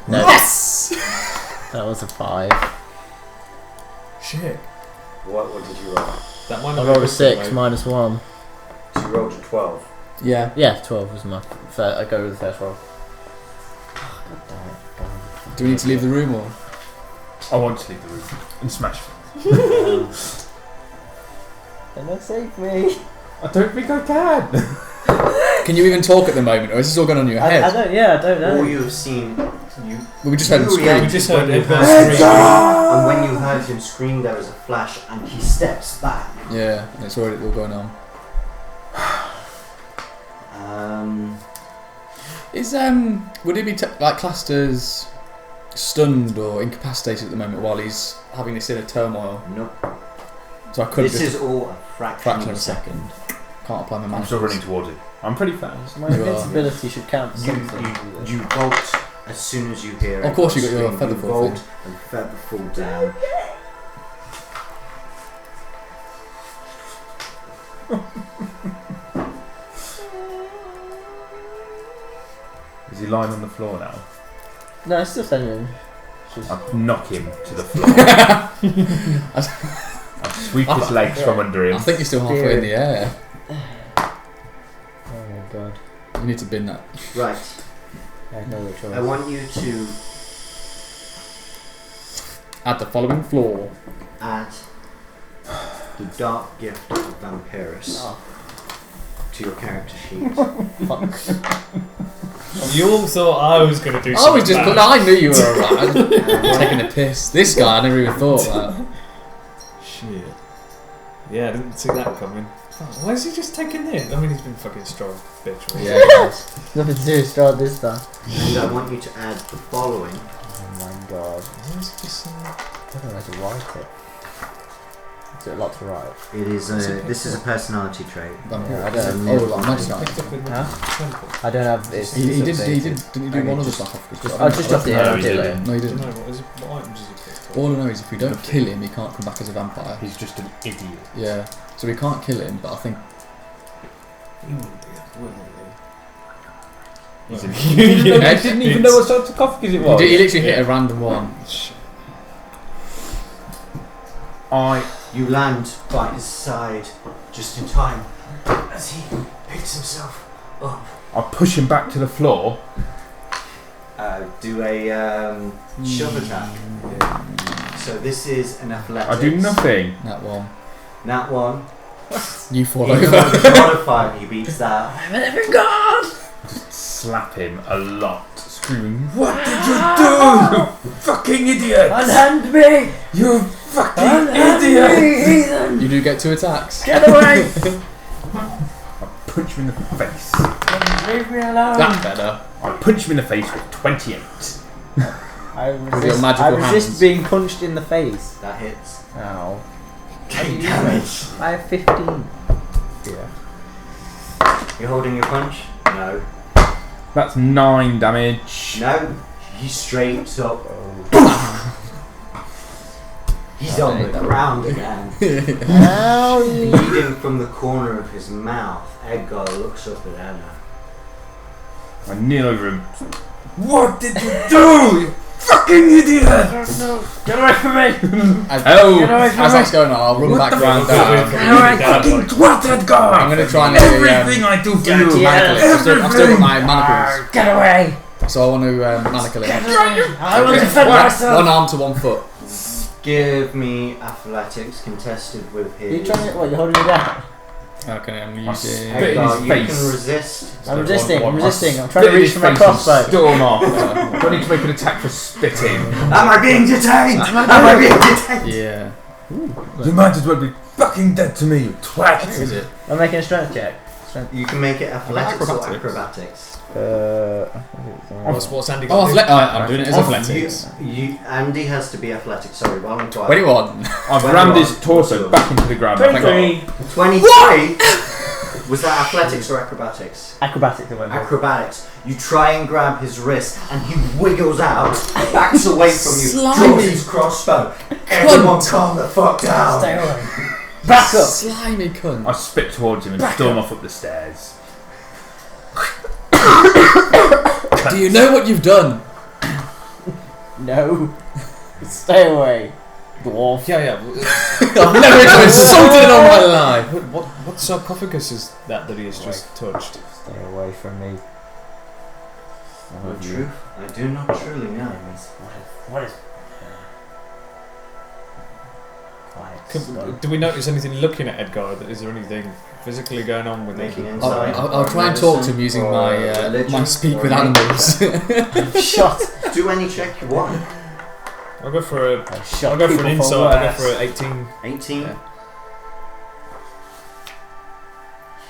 No. Yes. That was a 5. Shit. What did you roll? That might I not rolled be a 6 mate. minus 1. So you rolled a 12. Yeah. Yeah, 12 was my. I go with the first roll. God damn it. Do we need to leave the room or? I want to leave the room and smash things. Can I save me? I don't think I can. Can you even talk at the moment, or is this all going on in your head? I don't. Yeah, I don't know. All you have seen, We just heard him you scream. reacted We just when heard you Edgar heard scream. and when you heard him scream, there was a flash, and he steps back. Yeah, and it's already all going on. Is would he be like classed as stunned or incapacitated at the moment while he's having this inner turmoil? Nope. So I couldn't This just is all a fraction of a second. can't apply my I'm magic. still running towards it. I'm pretty fast. My You are. invincibility should count You, something. you bolt as soon as you hear it. Of course you got your scream, feather you fall bolt and feather fall down. Is he lying on the floor now? No, it's still standing. Just... I knock him to the floor. I sweep his legs from under him. I think you're still halfway in the air. Oh my god. You need to bin that. Right. I have no other choice. I want you to At the following floor. add the dark gift of Vampirus to your character sheet. You all thought I was going to do I something was just. bad. I knew you were around. Taking a piss. This guy, I never even thought of that. Shit. Yeah, I didn't see that coming. Oh, why is he just taking it? I mean, he's been fucking strong, bitch. Right? Yeah. It does. Nothing to do with start this time. And I want you to add the following. Oh my god. Why is he just I don't know how to write it. Is it a lot to write? It is this is a personality trait. Yeah, I don't Oh, know. like magic picked item. up in Huh? I don't have this. He did. updated. Didn't you do Okay, one of the just- stuff off? Just, I'll just drop it No, here. he I'll do it didn't. No, he I don't didn't. know, what items has he picked up? All I know is if we don't kill him, he can't come back as a vampire. He's just an idiot. Yeah. So we can't kill him, but I think He wouldn't do that, would he? He's Well, an I didn't even know what sarcophagus it he was. literally hit a random one. You land by his side just in time as he picks himself up. I push him back to the floor. Do a shove attack. So this is an athletics. I do nothing. That one. That one. You fall Even over. though the modifier he beats that. I'm an every god! Slap him a lot, screaming, "What did you do? You fucking idiot! Unhand me! You fucking Unhand idiot!" me, heathen! You do get 2 attacks. Get away! I punch him in the face. Leave me alone! That's better. I punch him in the face with 28. I With your magical resist hands. being punched in the face. That hits. Ow. Take damage. I have 15. Yeah. You're holding your punch? No. That's 9 damage. No. He's straight up. He's I on hate the that. ground again. Ow! Bleeding from the corner of his mouth, Edgar looks up at Anna. I kneel over him. What did you do? You fucking idiot! Get away from me! As, Oh! Get away from as me! that's going on, I'll run What back the round fuck? down. Get away from me! Fucking twat, that guy! I'm going to try and do Everything I do for you! Yeah. manacle. I've still got my manacles. Get away! So I want to manacle him. I want to defend myself! One arm to 1 foot. Give me athletics contested with Are you his. trying to. What, you're holding me down? Okay, I'm I using. spit in Edgar, his you face. can resist. I'm resisting, I'm I resisting. I'm trying to spit in reach his for my face and crossbow. Storm off. Do I need to make an attack for spitting? Am I being detained? Am I being detained? Yeah. You might as well be fucking dead to me, you twat! Is it? I'm making a strength check. You can make it athletics or Acrobatics. acrobatics. What's Andy Oh, got to do? I'm doing it as athletics. Andy has to be athletics. Sorry, while I'm quiet. 21. I've rammed his torso back into the ground. I think 23. Was that athletics or acrobatics? Acrobatics. I went for. Acrobatics. You try and grab his wrist, and he wiggles out, backs away from you, Slimy. draws his crossbow. Everyone, calm the fuck down. Stay away. Back up. Slimy cunt. I spit towards him and storm off up the stairs. Do you know what you've done? No. Stay away. Dwarf. Yeah. I've never been insulted in all my life. What sarcophagus is that he has just touched? Stay away from me. The truth, I do not truly know. What is? Quiet. Do we notice anything looking at Edgar? Is there anything physically going on with Making him? insight. I'll try and talk to him using my religion speak or with anything. animals. Shot. Do any check you want. I'll go for a. Shot I'll go for people an insight. I'll go worse. for an 18. 18. Yeah.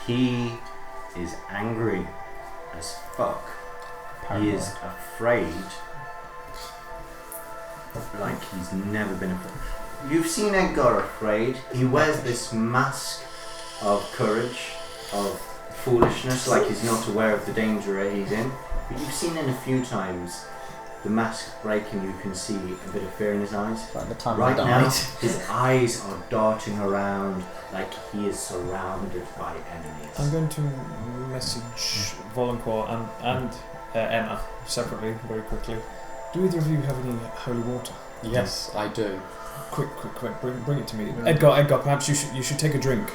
He is angry as fuck. He is afraid like he's never been afraid. You've seen Edgar afraid. He wears this mask of courage, of foolishness, like he's not aware of the danger he's in. But you've seen it a few times. The mask breaking, you can see a bit of fear in his eyes. Like the time Right I now, died. his eyes are darting around like he is surrounded by enemies. I'm going to message Volancourt and Emma separately, very quickly. Do either of you have any holy water? Yes, I do. Quick, bring it to me. Edgar, perhaps you should take a drink.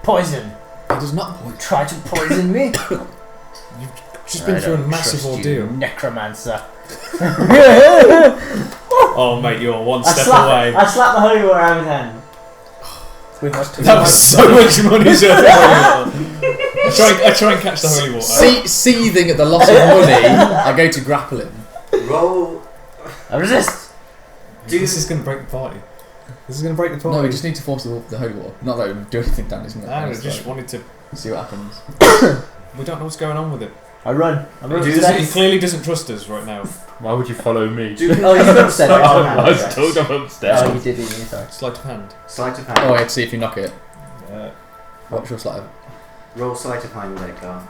Poison. It does not point. Try to poison me. Just been through a massive ordeal. Necromancer. Oh mate, you're one I step slap away. I slap the holy water out of his hand. That was so much money. I try and catch the holy water. Seething at the loss of money, I go to grapple him. Roll. I resist. This is going to break the party. This is going to break the party. No, we just need to force the holy water. Not that it would do anything down his neck. I just wanted to. See what happens. We don't know what's going on with it. I run. I'm running. He clearly doesn't trust us right now. Why would you follow me? Oh, he's upstairs. I was told I'm upstairs. Oh, you did, didn't you? Sorry. Sleight of hand. Sleight of hand. Oh, I had to see if you knock it. What's your sleight of? Roll sleight of hand, Edgar.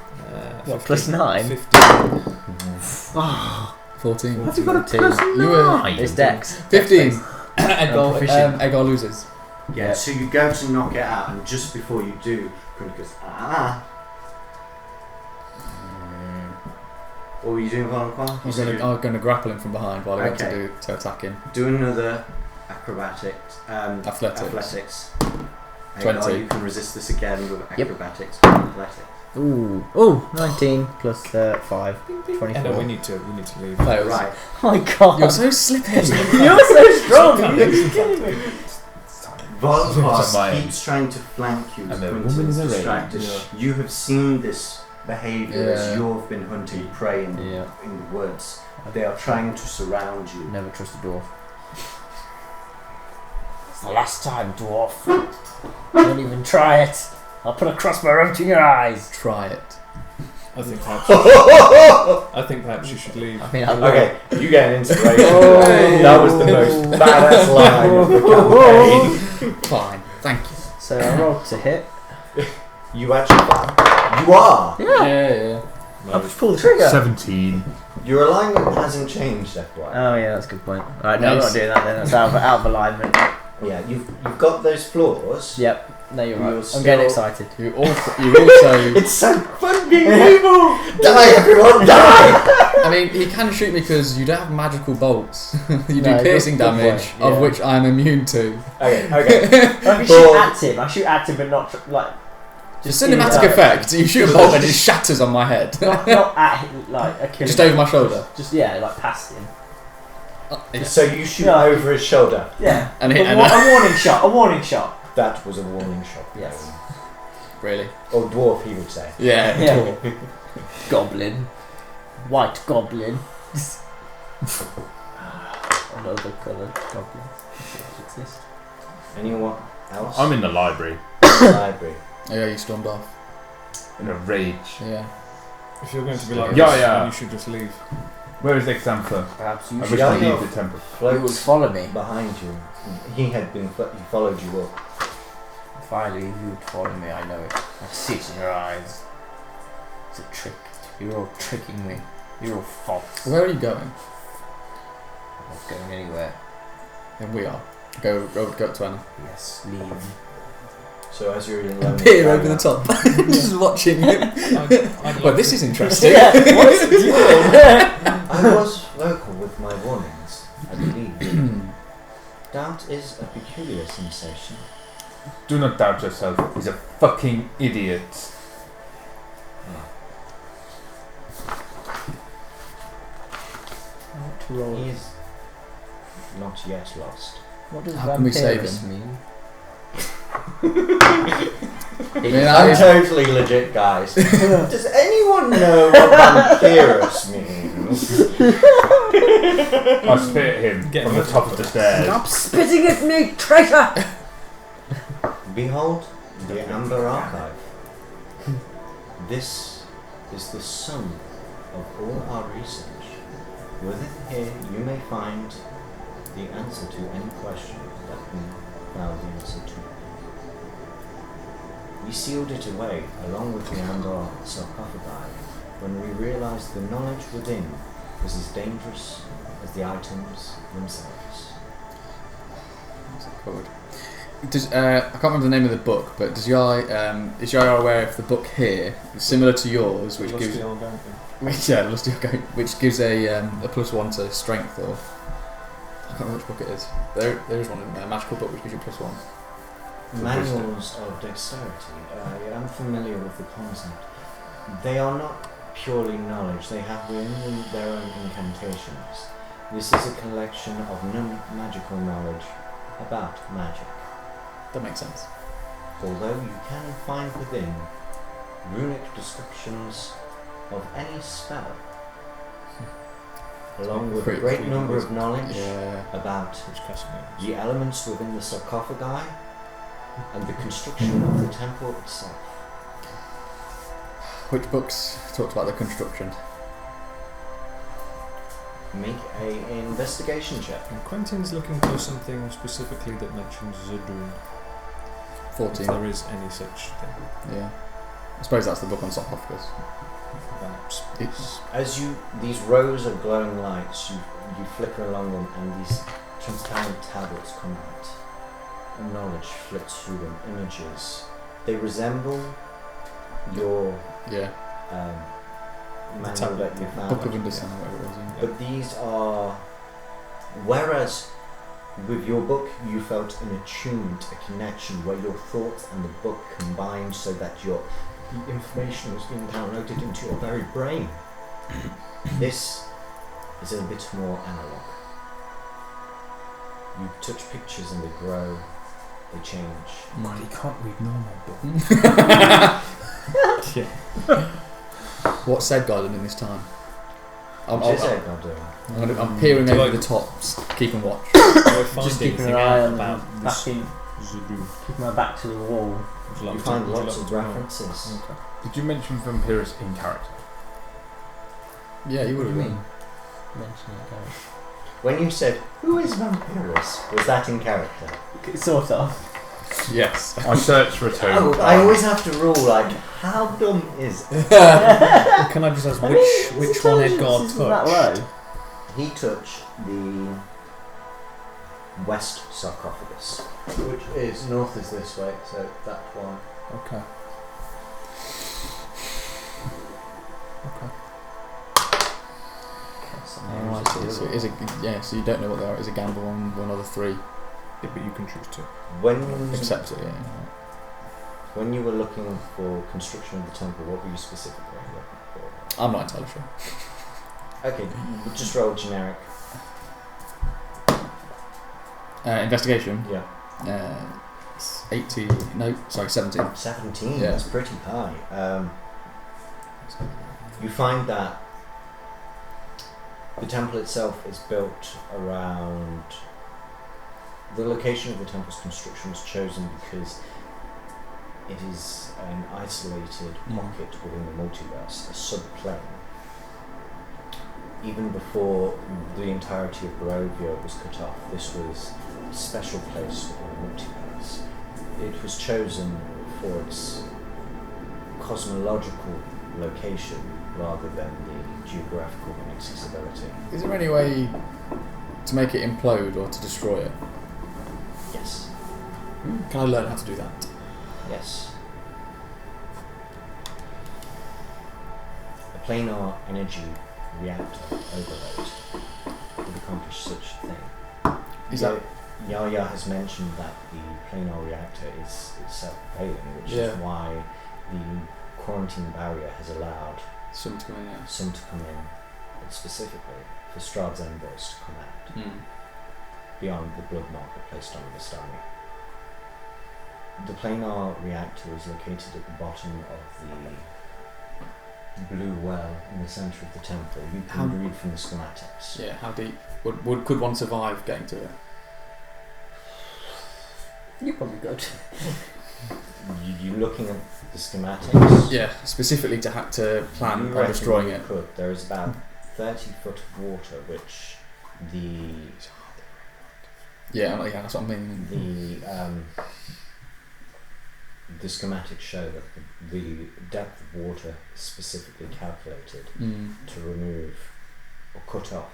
What, plus 9? 15. 14. Have you got a plus You were It's Dex. 15. Proficient. Edgar loses. Yeah, so you go to knock it out, and just before you do, Quinn goes, What were you doing, Valencourt? I was going to grapple him from behind while I went Okay. to attack him. Do another acrobatics. Athletics. 20. Edgar, you can resist this again with acrobatics. Athletics. Ooh, 19 plus 5. 24. No, we need to leave. Fails. Right. Oh my god. You're so slippy. You're so strong. You're killing me. Volkos keeps trying to flank you as And the Quinton's woman in the rain. distracted. Yeah. You have seen this behaviour as Yeah. you've been hunting prey in the woods. They are trying to surround you. Never trust a dwarf. It's the last time, dwarf. Don't even try it. I'll put a crossbow right in your eyes. Try it. I think perhaps you should leave. I mean, I will. Okay, you get an inspiration. Oh. That was the most badass line of the campaign. Fine. Thank you. So I rolled to hit. You actually... You are! Yeah. I'll just pull the trigger. 17. Your alignment hasn't changed, FY. Oh yeah, that's a good point. Alright, no, I'm Nice. not doing that then. That's out of alignment. Yeah, you've got those floors. Yep. No, you're right. You're I'm getting still- excited. You also. It's so fucking evil! Die, everyone, die! I mean, he can shoot me because you don't have magical bolts. You No, do piercing good point, damage, yeah. of which I am immune to. Okay. I shoot at him. I shoot at him, but not like. The cinematic effect, you shoot a bolt and it shatters on my head. Not at him, like a killing. Just over my shoulder. Just like past him. So you shoot Yeah. over his shoulder. Yeah. And a, hit and a warning shot. A warning shot. That was a warning shot. Yes. Really? Or dwarf, he would say. Yeah. Yeah. Goblin. White goblin. Another coloured goblin. Exist. Anyone else? I'm in the library library. Oh yeah, you stormed off. in a rage. Yeah. If you're going to be like Yeah, this, yeah. then you should just leave. Where is Exantha? Perhaps you I should. wish Yeah, to yeah. leave the temple. You would Floats follow me. behind you. He had been. He followed you up. If I leave you to follow me, I know it. I see it in your eyes. It's a trick. You're all tricking me. You're all false. Where are you going? I'm not going anywhere. And we are. Go up to Anna. Yes, leave. So as you're in London, Peer over the top. Just watching him. Well, this is interesting. Yeah, what is he doing? I was vocal with my warnings, I believe. Doubt is a peculiar sensation. Do not doubt yourself. He's a fucking idiot. He is not yet lost. What does How can we save vampirus him? mean? I'm totally legit, guys. Does anyone know what vampirus means? I spit at him Get from him the top of the stairs. Stop spitting at me, traitor! Behold the Amber Archive. This is the sum of all our research. Within here you may find the answer to any question that we found the answer to. We sealed it away along with the Amber sarcophagi when we realized the knowledge within was as dangerous as the items themselves. What's it called? Does, I can't remember the name of the book, but is Yaya aware of the book here, similar to yours, which gives which gives a +1 to strength, or I can't remember which book it is. There is one in there, a magical book which gives you +1. Manuals of dexterity. I'm familiar with the concept. They are not purely knowledge. They have within their own incantations. This is a collection of magical knowledge about magic. That makes sense. Although you can find within runic descriptions of any spell, along with a Pretty great cool. number of knowledge Yeah. about Which fascinates. the elements within the sarcophagi and the construction of the temple itself. Which books talks about the construction? Make an investigation check. And Quentin's looking for something specifically that mentions Zudun. If 14. there is any such thing. Yeah. I suppose that's the book on sarcophagus. Perhaps. It's As these rows of glowing lights, you flicker along them, and these transparent tablets come out. And knowledge flits through them, images. They resemble your yeah. manual tablet. that you found. Book of Understanding, whatever it was. Yeah. But these are, whereas with your book you felt an attunement, a connection where your thoughts and the book combined so that the information was being downloaded into your very brain. This is a bit more analog. You touch pictures and they grow, they change. God, he can't read normal book. What said Garden in this time? I'm I'm peering Do you over like- the tops, keeping watch. Do I find Just keeping anything an eye out on about them, this backing, Zudun? keeping my back to the wall. Would you like You to- find would you lots like of to know? references. Okay. Did you mention Vampirus in character? Yeah, you would have been. Mentioning it, guys. When you said, "Who is Vampirus?" was that in character? Sort of. Yes. I searched for a tone. I always have to rule like, how dumb is it? Can I just ask which one Edgar Isn't that touched? low? He touched the west sarcophagus, which is north is this way, so that one. Okay. Oh, I see. So it is so you don't know what they are. It's a gamble on one of the three. Yeah, but you can choose to. Accept it, yeah. When you were looking for construction of the temple, what were you specifically looking I'm not entirely sure. for? Okay, just roll generic. Investigation. Yeah. 18. No, sorry, 17. 17, Yeah. that's pretty high. You find that the temple itself is built around. The location of the temple's construction was chosen because it is an isolated pocket within the multiverse, a subplane. Even before the entirety of Barovia was cut off, this was a special place within the multiverse. it was chosen for its cosmological location rather than the geographical inaccessibility. Is there any way to make it implode or to destroy it? Yes. Can I learn how to do that? Yes. A planar energy reactor overload would accomplish such a thing. Is that Yaya has mentioned that the planar reactor is self-propelling, which Yeah. is why the quarantine barrier has allowed some to come in? Yeah. some to come in, and specifically for Strahd's envoys to come out beyond the blood marker placed on the Vistani. The planar reactor is located at the bottom of the blue well in the centre of the temple. You can How- read from the schematics. Yeah. How deep? Could one survive getting to it? You probably could. You're looking at the schematics. Yeah. Specifically to plan You on reckon destroying you it. could. There is about 30 foot of water, which Yeah. That's what I mean. the schematics show that the depth of water is specifically calculated to remove or cut off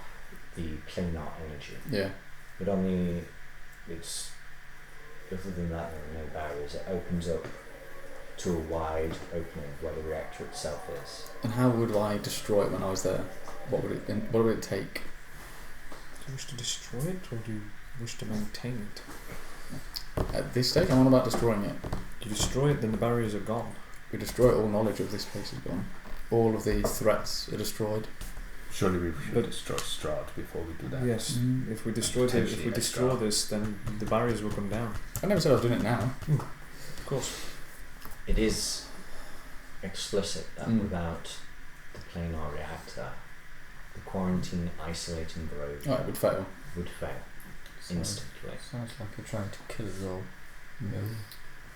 the planar energy. Yeah. But it's other than that, there are no barriers. It opens up to a wide opening where the reactor itself is. And how would I destroy it when I was there? What would it take? Do you wish to destroy it or do you wish to maintain it? At this stage, I'm on about destroying it. If you destroy it, then the barriers are gone. We destroy it, all knowledge of this place is gone. All of the threats are destroyed. Surely we should But- destroy Strahd before we do that. Yes. If we destroy Potentially extra. this, then the barriers will come down. I never said I was doing it now. Of course. It is explicit that Mm. without the planar reactor, the quarantine isolating Barovia Oh, it would fail. would fail instantly. Sounds like you're trying to kill us all.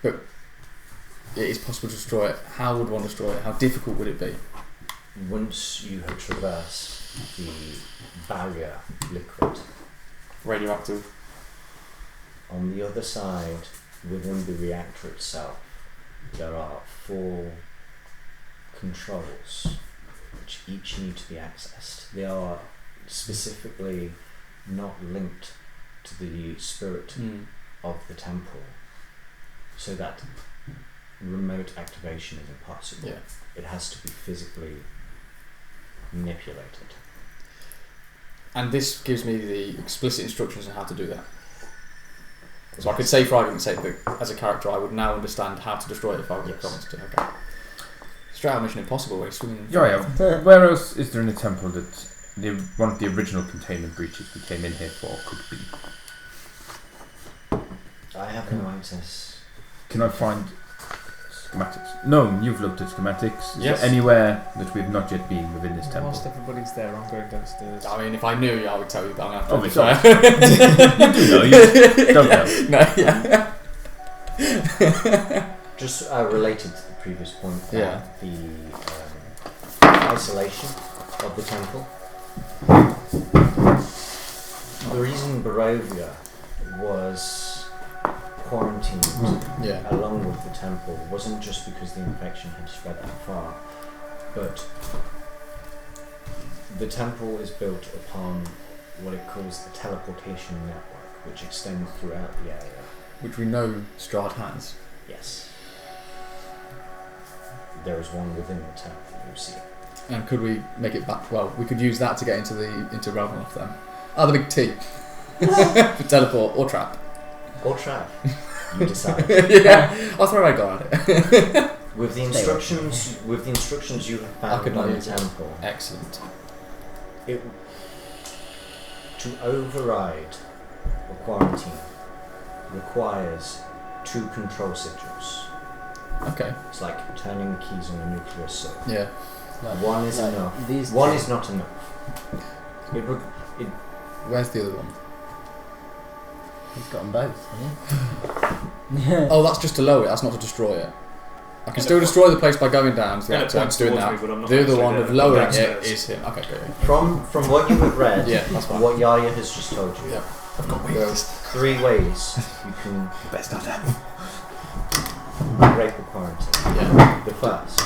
It is possible to destroy it. How would one destroy it? How difficult would it be? Once you have traversed the barrier liquid, Radioactive. on the other side, within the reactor itself, there are 4 controls which each need to be accessed. They are specifically not linked to the spirit of the temple, so that remote activation is impossible. Yeah. It has to be physically manipulated. And this gives me the explicit instructions on how to do that. So I could say, for argument's sake, that as a character I would now understand how to destroy it if I were Yes. promised to. Okay. Straight out Mission Impossible, where he's swimming. Yeah. Where else is there in the temple that one of the original containment breaches we came in here for could be? I have no access. Can I find schematics? No, you've looked at schematics. Is Yes. there anywhere that we've not yet been within this temple? Whilst everybody's there, I'm going downstairs. I mean, if I knew, I would tell you, but I'm going to Oh, have to you don't know. No, yeah. Just related to the previous point, that Yeah. the isolation of the temple. The reason Barovia was quarantined Yeah. along with the temple wasn't just because the infection had spread that far, but the temple is built upon what it calls the teleportation network, which extends throughout the area. Which we know Strahd has. Yes. There is one within the temple, you see. And could we make it back? Well, we could use that to get into Ravenloft then. Oh, the big T. For teleport or trap. Or trap, you decide. Yeah, I'll throw my guard at it. With the instructions you have I could found not on the use it. temple, Excellent. it, to override a quarantine requires 2 control sigils. Okay. It's like turning the keys on a nuclear sword. Yeah. One is enough. These One two- is not enough. Where's the other one? He's got them both, hasn't he? Oh, that's just to lower it. That's not to destroy it. I can still destroy the place by going down to the It outside points doing towards that. me, but I'm not The other actually one there. of lowering I'm it downstairs. is him. Okay, good. From what you have read, Yeah, that's fine. what Yaya has just told you, Yeah. I've got there are 3 ways you can Best out of break the quarantine. Yeah. The first,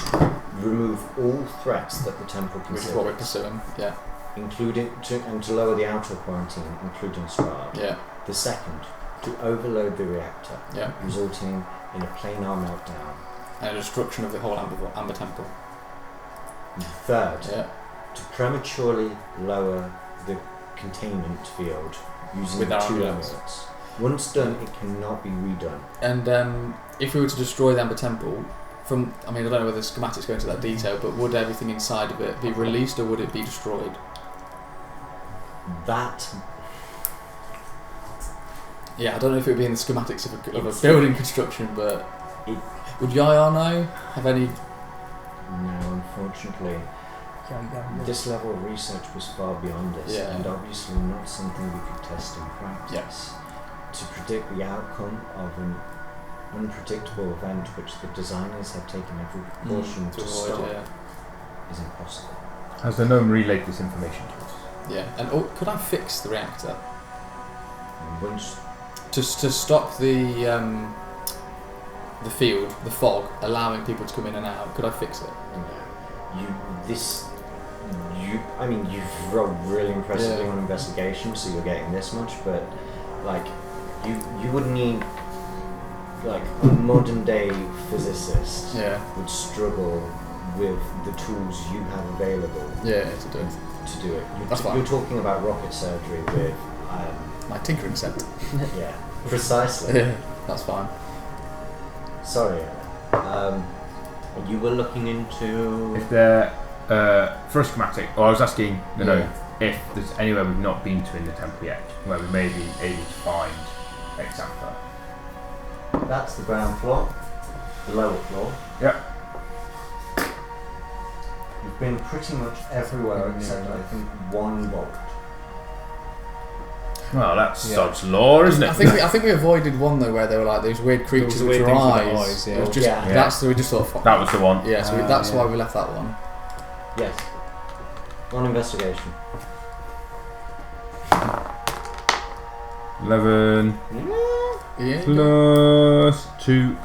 remove all threats that the temple Which is what we're considers, pursuing. Yeah. including to lower the outer quarantine, including Strahd. Yeah. The second, to overload the reactor, Yeah. resulting in a planar meltdown. And a destruction of the whole Amber Temple. The third, Yeah. to prematurely lower the containment field using With our 2 amulets. amulets. Once done, it cannot be redone. And if we were to destroy the Amber Temple, I don't know whether the schematics go into that detail, but would everything inside of it be released or would it be destroyed? That Yeah, I don't know if it would be in the schematics of a building construction, but would Yaya know? Have any? no, unfortunately, this level of research was far beyond us, Yeah. and obviously not something we could test in practice. To predict the outcome of an unpredictable event which the designers have taken every precaution to avoid, stop yeah. is impossible. Has the gnome relayed this information to us? Yeah, and could I fix the reactor And once to stop the field, the fog, allowing people to come in and out? Could I fix it? you've rolled really impressively Yeah. on investigation, so you're getting this much, but like you would need like a modern day physicist Yeah, would struggle with the tools you have available yeah, to do it. to do it. That's fine. You're talking about rocket surgery with My tinkering set. yeah, precisely. Yeah, that's fine. Sorry, you were looking into. If they're for a schematic, or I was asking the gnome if there's anywhere we've not been to in the temple yet, where we may be able to find Exantha. That's the ground floor, the lower floor. Yep. You've been pretty much everywhere except I think one vault. Well, that's Yeah. sod's law, isn't it? I think we avoided one though where there were like those weird creatures Those which weird were things with eyes. the eyes, yeah. It was just Yeah. that's we just thought fuck. that was the one. Yeah, so that's yeah. why we left that one. Yes. On investigation. 11 Yeah. plus 2,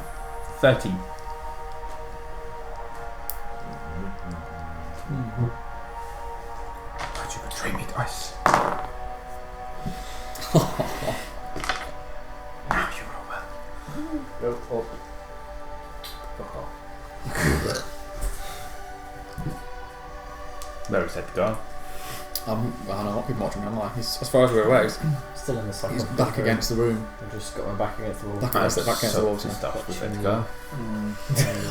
13. Why'd you betray me, dice? Now you roll well. Go up. Fuck off. Very said to go. I don't know what people watching me online. He's, as far as we're aware, he's Still in the second. back against the room. I've just got my back against the wall. Back against the wall. so. Stuff was said to go.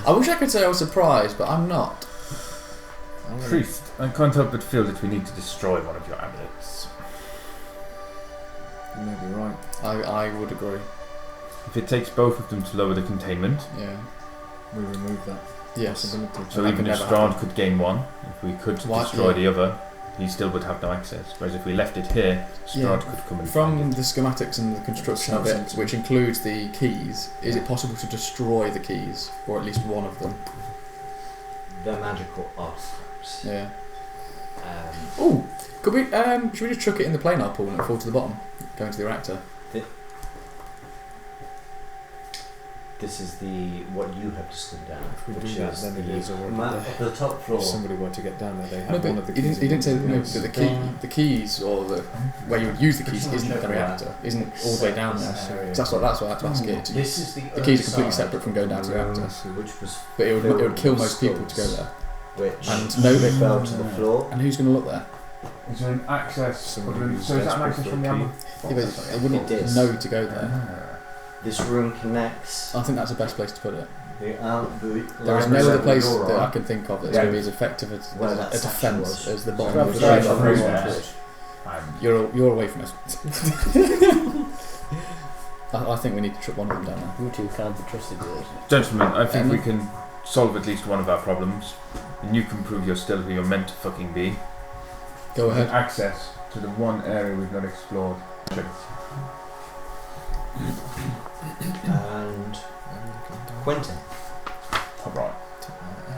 I wish I could say I was surprised, but I'm not. Priest, I can't help but feel that we need to destroy one of your amulets. You may be right. I would agree. If it takes both of them to lower the containment, Yeah. We remove that Yes. possibility. so That even could if never Strahd happen. could gain one, if we could Why- destroy yeah. the other, he still would have no access. Whereas if we left it here, Strahd Yeah. could come and From find the schematics and the construction of it, which includes the keys, is it possible to destroy the keys, or at least one of them? They're magical artifacts. Yeah. Um, Oh, could we? Should we just chuck it in the planar pool and it fall to the bottom, going to the reactor? this is what you have discovered down. If we which do that, is then it is already map there. of the top floor. If somebody were to get down there, they have No, one of but the he keys. didn't say in no, the but the keys or the where you would use the keys isn't the reactor, isn't all the way down there. So that's what I had to ask it. This is The keys are completely separate from going down to the reactor, which was but it would kill most people to go there. which And no, fell to the floor. and who's going to look there? Is there an access? Somebody who's So is that an desperate access for from a the key. ammo? Yeah, but they wouldn't It is. know to go there. This room connects I think that's the best place to put it. the There is no other place that I can think of that's Yeah. going to be as effective as Where a that statue defence was. as the bottom Grab of the the room. statue from there. You're away from us. I think we need to trip one of them down there. You two can't be trusted with it. Gentlemen, I think Emma? we can solve at least one of our problems, and you can prove you're still who you're meant to fucking be. Go ahead. Access to the one area we've not explored. and Quentin. Top right.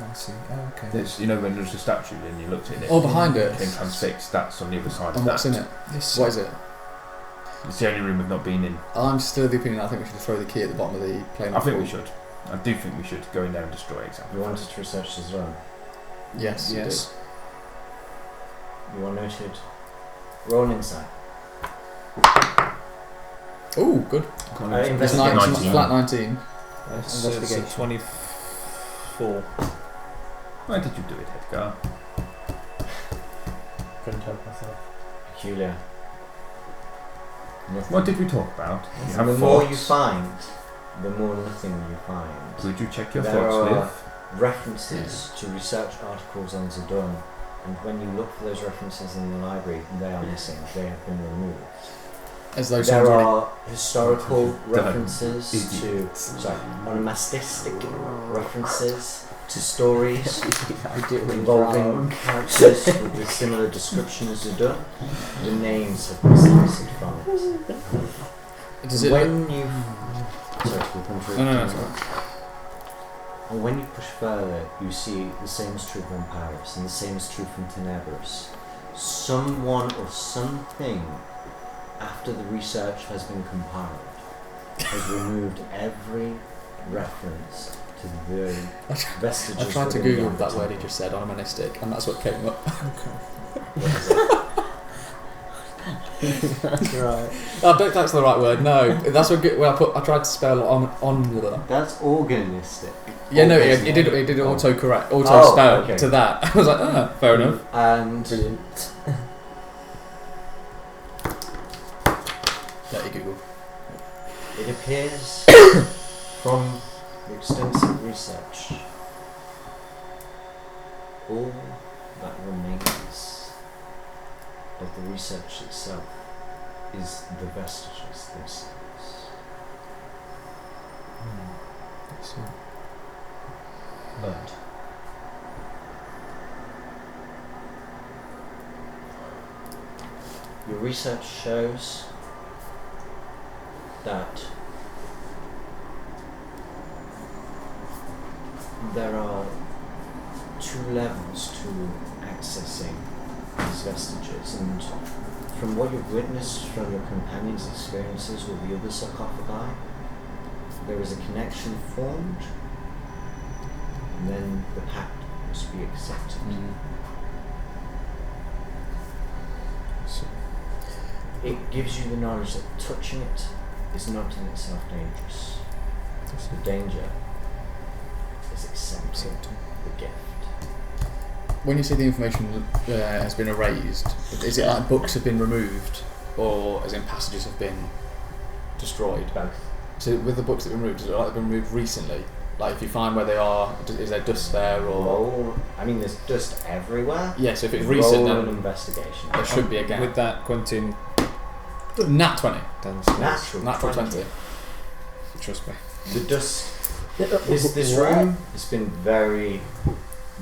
I see. Oh, okay. There's, when there's a statue and you looked at it. Oh, behind it. In transfixed, that's on the other side of And that. what's in it? This What is it? It's the only room we've not been in. I'm still of the opinion I think we should throw the key at the bottom of the plane. I think we should. I do think we should go in there and destroy exactly. You wanted to research the zone. Yes. you Yes. You are noted. Roll an insight. do. Ooh, good. It's Investigation. 19. flat 19. It's Investigation. a 24. Why did you do it, Edgar? Couldn't help myself. Peculiar. Nothing. What did we talk about? You And have the more thoughts. you find, the more nothing you find. Would you check your There thoughts, are Liv? references to research articles on Zidane, and when you look for those references in the library, they are missing. They have been removed. As though There someone's already. are historical references to, Idiots. sorry, onomastic references to stories I do involving characters with a similar description as Zidane. The names have been selected from it. Does it When you, sorry, no, that's all right. and when you push further, you see the same is true from Paris and the same is true from Tenebris. Someone or something, after the research has been compiled, has removed every reference to the very vestiges. I tried to within Google the that word he temple. just said, onomastic, and that's what came up. What is it? Right. Oh, don't, that's the right word. No, that's what. I tried to spell on with it. That's organistic. Yeah, no, it Organistic. did auto correct, auto Oh, spell okay. to that. I was like, fair enough. And Brilliant. Let you Google. it appears from the extensive research, all that remains of the research itself is the vestiges themselves. But your research shows that there are two levels to accessing these vestiges, and from what you've witnessed from your companions' experiences with the other sarcophagi, there is a connection formed, and then the pact must be accepted. It gives you the knowledge that touching it is not in itself dangerous. The danger is accepting the gift. When you say the information has been erased, is it like books have been removed, or as in passages have been destroyed? Both. So with the books that have been removed, is it like they've been removed recently? Like if you find where they are, is there dust there or? Roll. I mean, there's dust everywhere. Yeah, so if it's recent, Roll an then investigation. there should be a gap. With that, Quentin Nat 20. downstairs. Natural 20. Trust me. The dust. This room has been very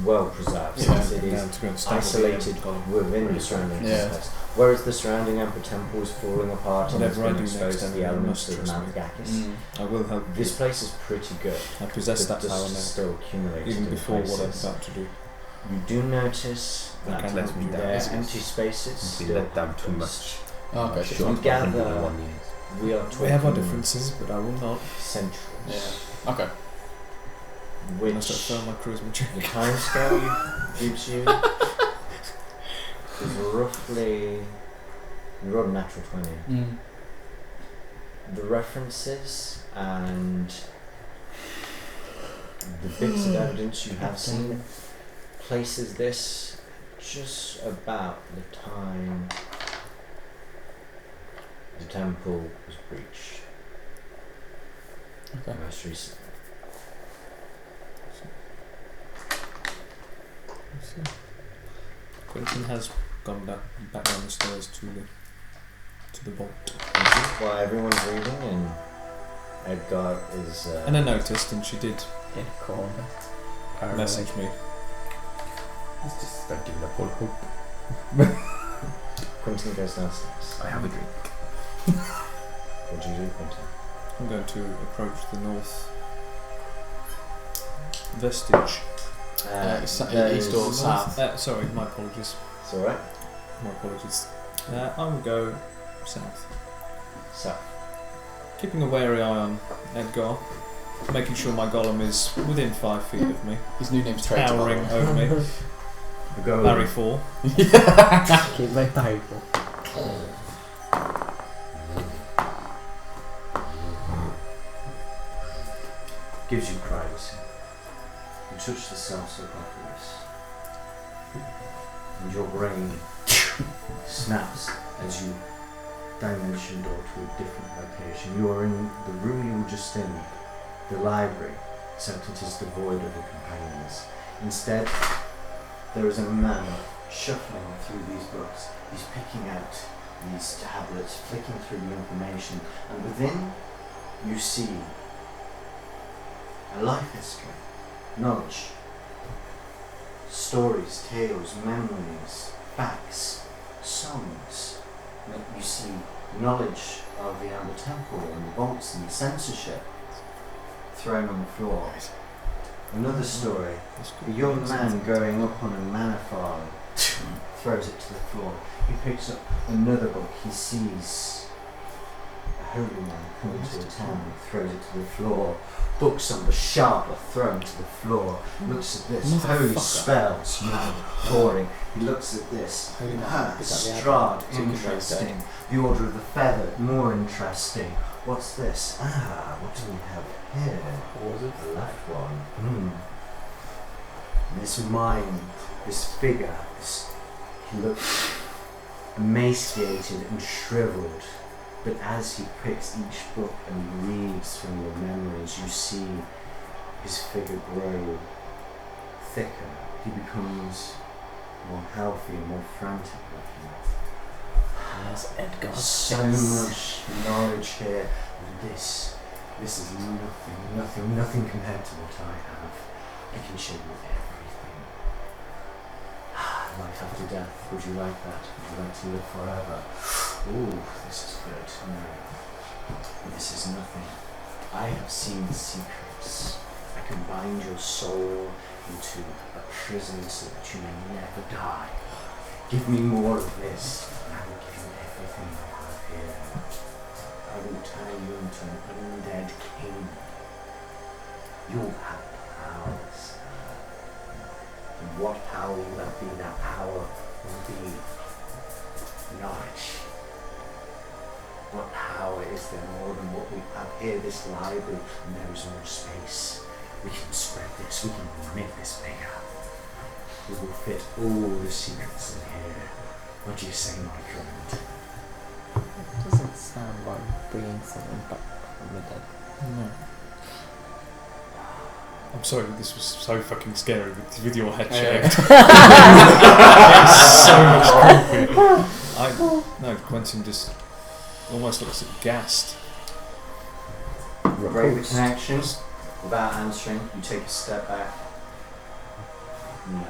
well preserved since it Down is to go and stab isolated all the within the surrounding Yeah. space. Whereas the surrounding Emperor Temple is falling apart and has Whatever I been do exposed next to the time, you elements must of trust me. Mount Gakis. I will help This you. place is pretty good. I possess The that dust power is now, still accumulated even in before what I'm places. about to do. You do notice I that can't let me down. there are empty spaces We still. let down too much. Oh, okay. Short Sure. You gather- 101 years. We are talking We have our differences, but I will not. centuries. Yeah. Okay. Unless I Which fail my charisma check. the time scale gives you is roughly, you rolled a natural 20. The references and the bits of evidence you have seen places this just about the time the temple was breached. Okay. Most recently. Quentin has gone back down the stairs to the vault. While everyone's reading and Edgar is And I noticed, and she did In a corner. message me. It's just not giving up all hope. Quentin goes downstairs. I have a drink. What do you do, Quentin? I'm going to approach the north vestige. East or south? Sorry, my apologies. It's alright. My apologies. I will go south. So, Keeping a wary eye on Edgar. making sure my golem is within 5 feet of me, His new name's Traitor. by the towering way. over me. The golem Barry 4. Keep very powerful. gives you privacy. You touch the sarcophagus, and your brain snaps as you dimension door to a different location. You are in the room you were just in, the library, except it is devoid of your companions. Instead, there is a man shuffling through these books. He's picking out these tablets, flicking through the information, and within you see a life history, knowledge, stories, tales, memories, facts, songs. You see knowledge of the Amber Temple and the vaults and the censorship thrown on the floor. Another story, a young man going up on a manor farm throws it to the floor. He picks up another book. He sees a holy man coming to a town, throws it to the floor. Books on the sharp are thrown to the floor. Looks at this, holy spells, pouring. He looks at this. Holy man. Is that the Strahd, So you can trace interesting. The Order of the Feathered, more interesting. What's this? What do we have here? What was it? The left one. This mind, this figure, he looks emaciated and shriveled. But as he picks each book and reads from your memories, you see his figure grow thicker. He becomes more healthy and more frantic looking. Yes, Edgar. So much knowledge here. And this is nothing compared to what I have. I can show you everything. Life after death. Would you like that? Would you like to live forever? Ooh, this is good. No, this is nothing. I have seen secrets. I can bind your soul into a prison so that you may never die. Give me more of this, and I will give you everything I have here. I will turn you into an undead king. You'll have powers. And what power will that be? That power will be knowledge. What power is there more than what we have here, this library, and there is more space? We can spread this, we can make this bigger. We will fit all the secrets in here. What do you say, my friend? It doesn't sound like bringing someone back from the dead. No. I'm sorry, this was so fucking scary with your head Yeah. shaved. It's so much creepy. No, Quentin just almost looks aghast. Break the connection. Without answering, you take a step back. No.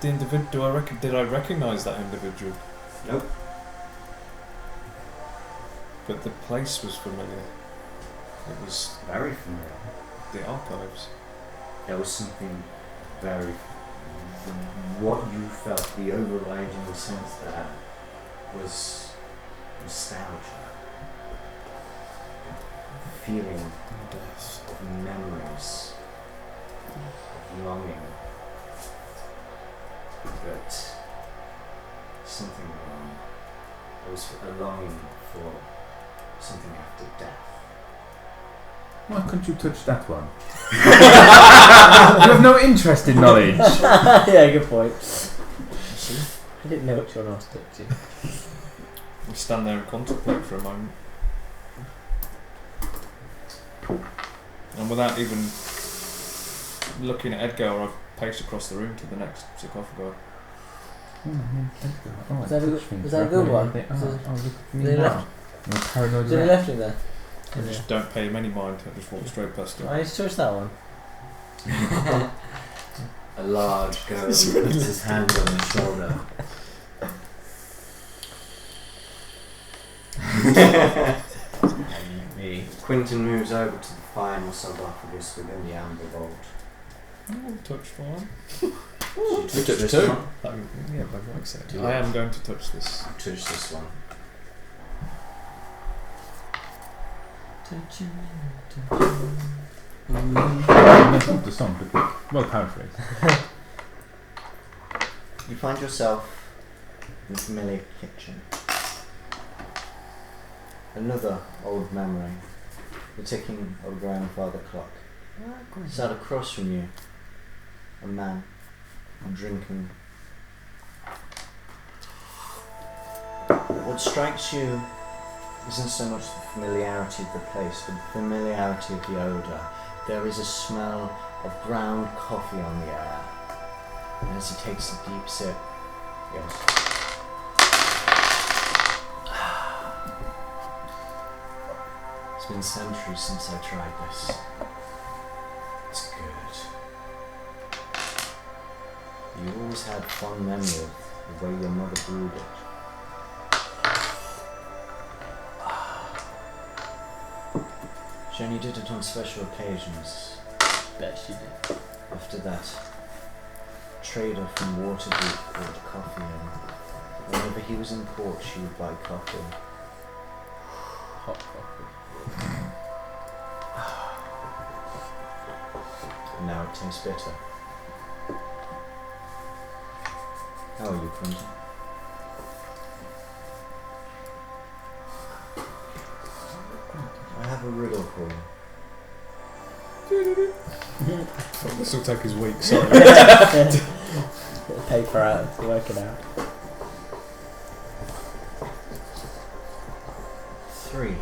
The individual, did I recognise that individual? Nope. But the place was familiar. It was Very familiar. the archives. There was something very... What you felt, the overriding sense there, was nostalgia. Feeling of memories, of longing. But something wrong. There was a longing for something after death. Why couldn't you touch that one? You have no interest in knowledge. Yeah, good point. See? I didn't know which one I was touching. We stand there and contemplate for a moment. And without even looking at Edgar, I pace across the room to the next sarcophagi. Was that a good one? They They left. I'm paranoid. Did he left him there? I just don't pay him any mind, I just walk straight past him. I just touched that one. A large girl puts his hand on his shoulder. Quentin moves over to the final sarcophagus within the amber vault. Oh, touch one. You touch this two. one? Yeah, by right side. Do I it. am going to touch this. Touch this one. That's not the song, but quick. Well paraphrased. You find yourself in a familiar kitchen. Another old memory. The ticking of a grandfather clock. Sat across from you, a man drinking. What strikes you isn't so much the familiarity of the place, but the familiarity of the odour. There is a smell of ground coffee on the air. And as he takes a deep sip, he goes, it's been centuries since I tried this. It's good. You always had fond memory of the way your mother brewed it. She only did it on special occasions. Bet she did. After that, trader from Waterdeep brought coffee in. Whenever he was in port, she would buy coffee. Hot coffee. And now it tastes bitter. How are you, Quentin? I have a riddle for you. This will take his week, sorry. Get the paper out to work it out. 3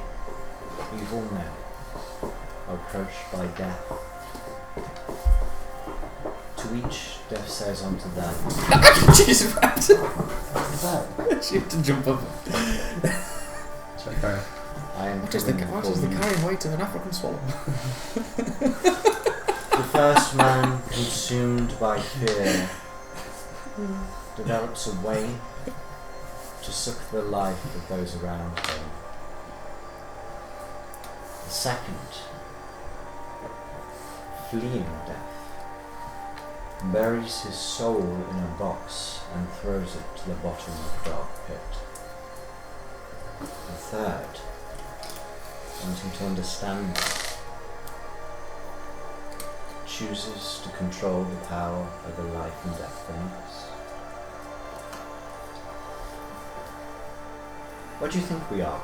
evil men are approached by death. To each, death says unto them, She's right. What's that? She had to jump up. Okay. I am What is the carrying weight of an African swallow? The first man, consumed by fear, develops a way to suck the life of those around him. The second, fleeing death, buries his soul in a box and throws it to the bottom of the dark pit. The third, wanting to understand this, chooses to control the power over life and death for others. What do you think we are?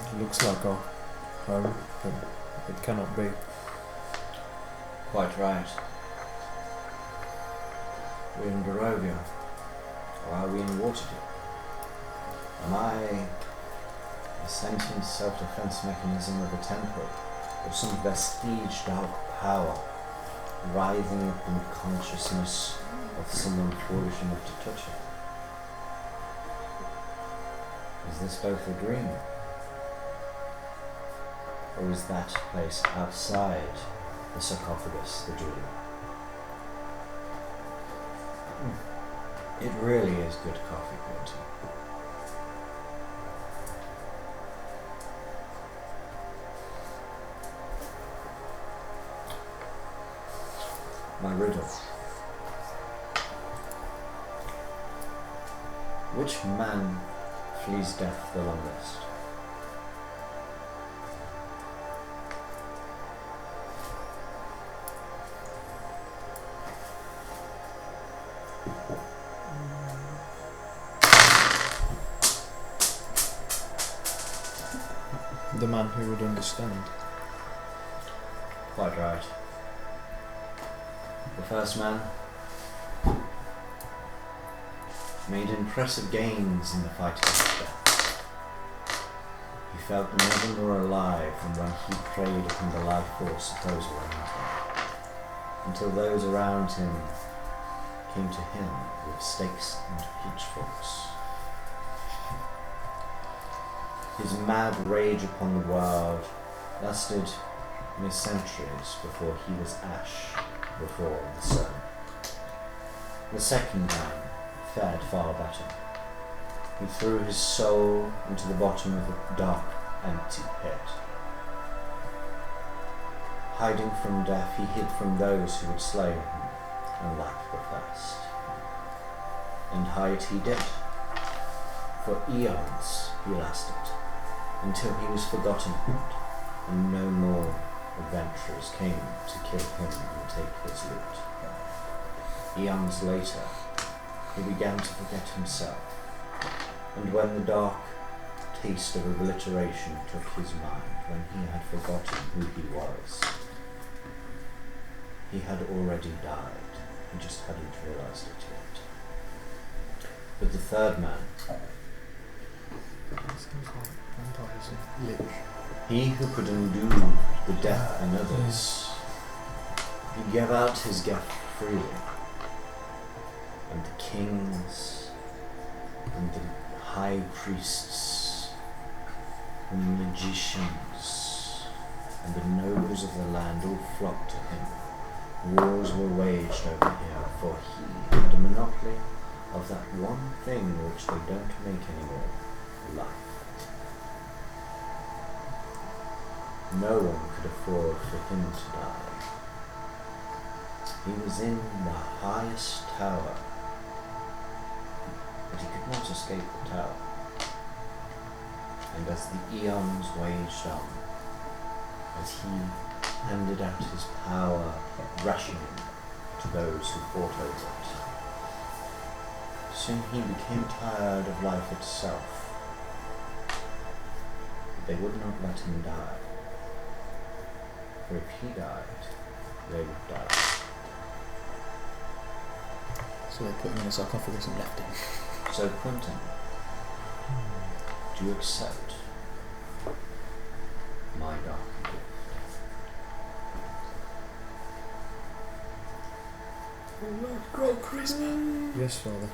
It looks like our home, but it cannot be. Quite right. We're in Barovia, or are we in Waterdeep? Am I a sentient self-defense mechanism of a temple, or some vestige of power writhing up in the consciousness of someone foolish enough to touch it? Is this both a dream? Or is that place outside the sarcophagus the dream? It really is good coffee, Quentin. My riddle. Which man flees death the longest? The man who would understand. Quite right. The first man made impressive gains in the fight against death. He felt never more alive than when he preyed upon the life force of those around him, until those around him came to him with stakes and pitchforks. His mad rage upon the world lasted mere centuries before he was ash before the sun. The second man fared far better. He threw his soul into the bottom of a dark, empty pit, Hiding from death, he hid from those who would slay him, unlike the first. And hide he did. For eons he lasted, until he was forgotten about, and no more adventurers came to kill him and take his loot. Eons later, he began to forget himself, and when the dark taste of obliteration took his mind, when he had forgotten who he was, he had already died, he just hadn't realized it yet. But the third man, he who could undo the death in others, he gave out his gift freely, and the kings and the high priests and the magicians and the nobles of the land all flocked to him. Wars were waged over here, for he had a monopoly of that one thing which they don't make anymore, life. No one could afford for him to die. He was in the highest tower, but he could not escape the tower. And as the eons waged on, as he handed out his power, rationing to those who fought over it, soon he became tired of life itself. But they would not let him die. For if he died, they would die. So they put him in a sarcophagus and left him. So Quentin, do you accept my dark gift? Great Christmas. Yes, Father.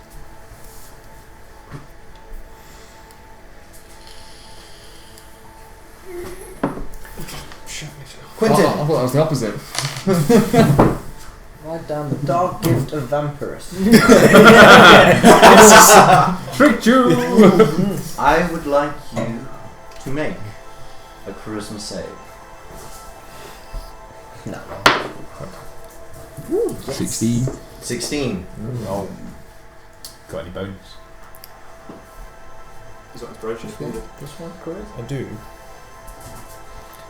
Quentin! I thought that was the opposite. Write down the dark gift of Vampirus. Tricked you! I would like you to make a charisma save. No. 16. 16. Oh. Got any bones? Is that inspiration? Just one charisma. I do.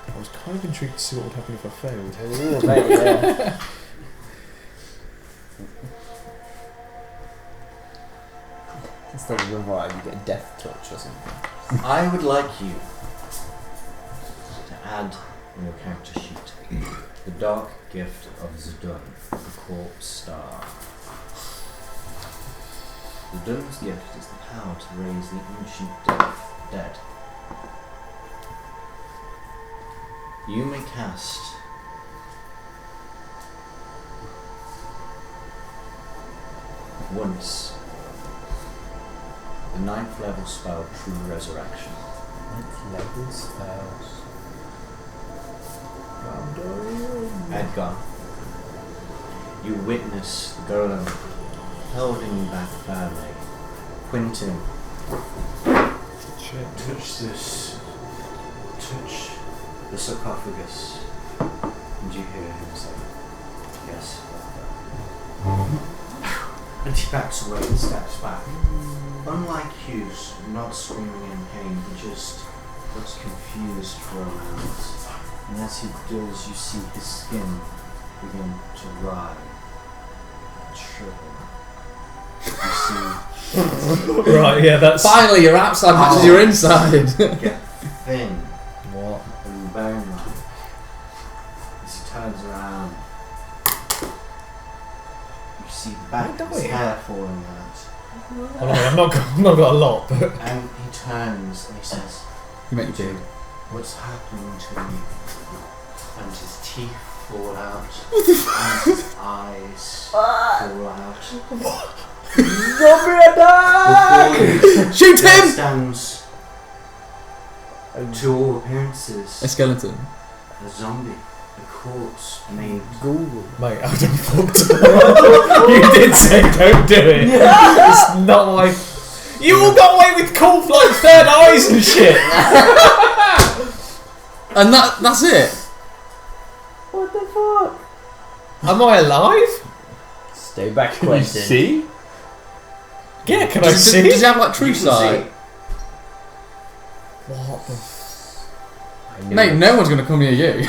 I was kind of intrigued to see what would happen if I failed. Ooh, maybe, yeah. Instead of revive, you get a death touch or something. I would like you to add in your character sheet the dark gift of Zidun, the corpse star. Zidun's gift is the power to raise the ancient dead. You may cast once the 9th level spell True Resurrection. 9th level spells. Edgar, you witness the golem holding you back firmly. Quentin, touch this. Touch the sarcophagus. And you hear him say, "Yes, Father." And he backs away and steps back. Unlike you, not screaming in pain, he just looks confused for a moment. And as he does, you see his skin begin to writhe and shrivel. You see Right, yeah, that's. Finally, your outside matches your inside. get thin What? and bone-like. As he turns around, you see the back of his hair falling out. Oh, no, I've not got a lot, but. And he turns and he says, You make your beard. "What's happening to me?" And his teeth fall out, and his eyes fall out. Zombie attack! Shoot There him! stands, to all appearances, A skeleton. a zombie, a corpse made. Google. Mate, I don't fucked. You did say don't do it. It's not like. You all got away with cool like third eyes and shit. And that's it. What the fuck? Am I alive? Stay back, Can you Quentin. see? Yeah, can I Does see? he have like true You can sight? What the I knew Mate, it. no one's gonna come near you.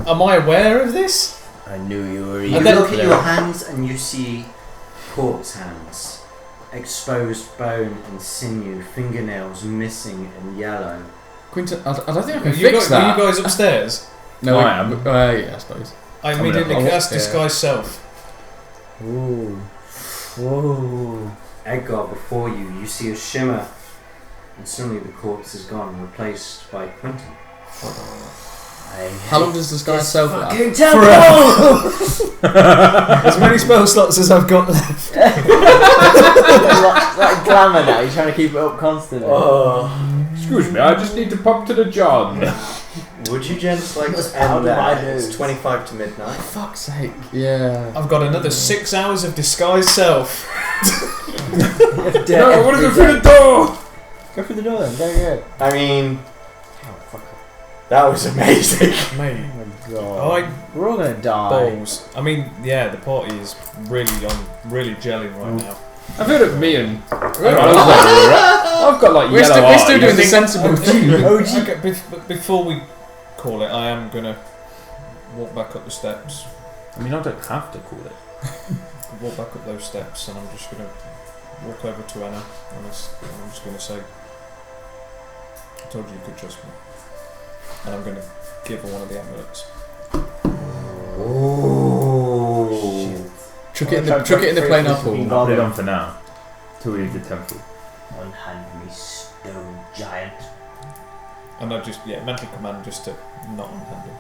Am I aware of this? I knew you were You And then- look at your hands and you see corpse hands, exposed bone and sinew, fingernails missing and yellow. Quinton, I don't think I can You fix Are that. you guys upstairs? No, I am. Yeah, I suppose. I Coming immediately up. cast Yeah. disguise self. Ooh. Ooh. Edgar, before you, you see a shimmer, and suddenly the corpse is gone, replaced by Quentin. How long does disguise self last? Fucking temple! As many spell slots as I've got left. It's like glamour now. You're trying to keep it up constantly. Oh. Excuse me, I just need to pop to the John. Would you gents like Must to end powder my that? It's nose. 25 to midnight. For fuck's sake. Yeah. I've got another 6 hours of disguise self. No, I want to go through the door. Go through the door then. Go. I mean, Oh, fuck. that was amazing. Mate, Oh my god. I We're all gonna die. balls. I mean, yeah, the party is really gelling right now. I feel like me and I've got like We're yellow still, eyes. we're still doing the sensible thing. Okay, before we call it, I am gonna walk back up the steps. I mean, I don't have to call it. Walk back up those steps, and I'm just gonna walk over to Anna, and I'm just gonna say, "I told you you could trust me," and I'm gonna give her one of the amulets. Oh. Chuck it in the plain apple. I'll put it on for now. Till we leave the temple. Unhand me, stone giant. And I just mentally command just to not unhand him.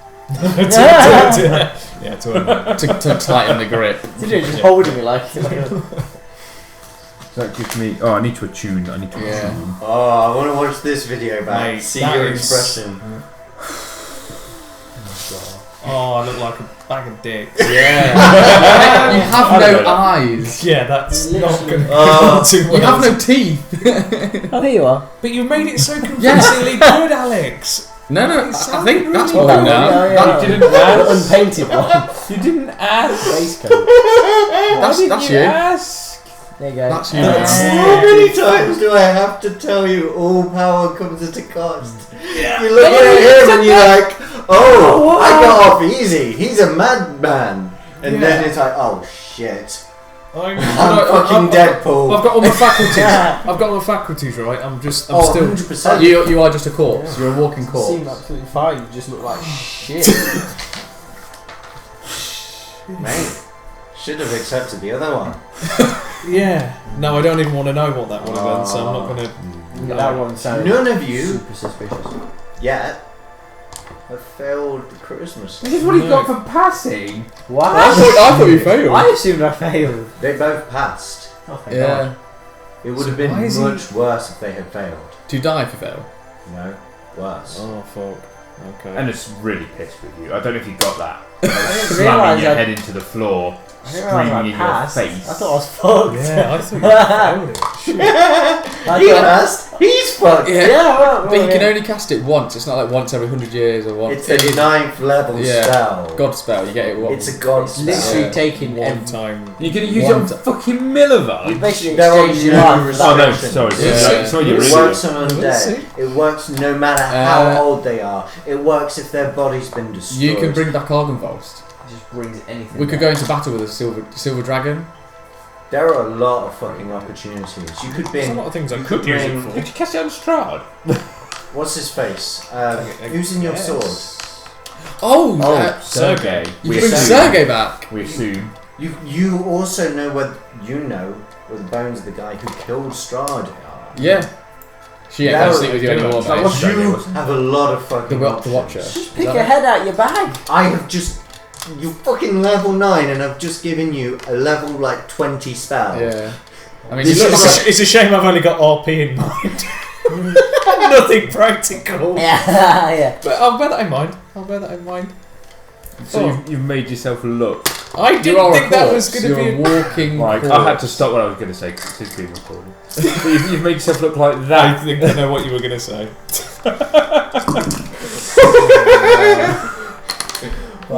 to to tighten the grip. You're just holding me like. So that gives me. Oh, I need to attune. I need to Yeah. attune. Oh, I want to watch this video back. Mate, See that your is- expression. Oh, I look like a bag of dicks. Yeah. You have no eyes. Yeah, that's not gonna Oh. go too well. You have no teeth. Oh, here you are. But you made it so convincingly good, Alex. No, I think that's Oh, mine now. yeah. That- You didn't ask. Unpainted one. You didn't ask. Waistcoat. that's you. Ask. There you go. That's you. How many times do I have to tell you all power comes at a cost? You look at him and you're like, oh, I got off easy. He's a madman. And then it's like, oh shit. I'm fucking Deadpool. I've got all my faculties. I've got all my faculties, right? I'm still. 100%. You are just a corpse. You're a walking You corpse. seem absolutely fine. You just look like shit. Mate, should have accepted the other one. Yeah. No, I don't even want to know what that would have been, so I'm not gonna. That one sounded None of you super suspicious. yet have failed the Christmas. This is what he got for passing. What? I thought you failed. I assumed I failed. They both passed. Oh, thank Yeah. God. It would have been Why is he- much worse if they had failed. Do you die if you fail? No, worse. Oh fuck. Okay. And it's really pissed with you. I don't know if you got that. didn't Slamming realise your I'd- head into the floor, I didn't realise screaming I in your passed. face. I thought I was fucked. yeah, I thought you failed it. Shit. I He thought- passed. He's fucked. Yeah. well, But you can yeah. only cast it once. It's not like once every 100 years or once. It's a 9th level Yeah. spell. God spell. You get it once. It's a god It's spell. literally Yeah. taking One every. time. You're gonna use it on One fucking Milliver. You basically There are exchange your no life for Oh no, that. sorry. Yeah. Sorry, It you're really. works on Let's undead. see. It works no matter how Uh, old they are. It works if their body's been destroyed. You can bring back Argynvost. It just brings anything. We could go into battle with a silver dragon. There are a lot of fucking opportunities. You could There's a bring. lot of things I you could use it bring- for. Did you cast it on Strahd? What's his face? I Who's in your guess. sword? Oh, Sergey. you We can bring assume. Sergey back. We assume. You also know where the bones of the guy who killed Strahd are. Yeah. She ain't Yeah, gonna sleep with you I anymore, do. That mate. was- You have a lot of fucking The options. Watcher. Just pick your head out your bag. I have just. You fucking level 9 and I've just given you a level like 20 spell. Yeah. I mean, you It's look just- like It's a shame I've only got RP in mind. Nothing practical. Yeah, yeah. But I'll bear that in mind. I'll bear that in mind. So you've made yourself look. I you didn't are a think that was corpse. going to You're be. a walking Like corpse. I had to stop what I was going to say because it's being recorded. But you've made yourself look like I that. think I know what you were going to say.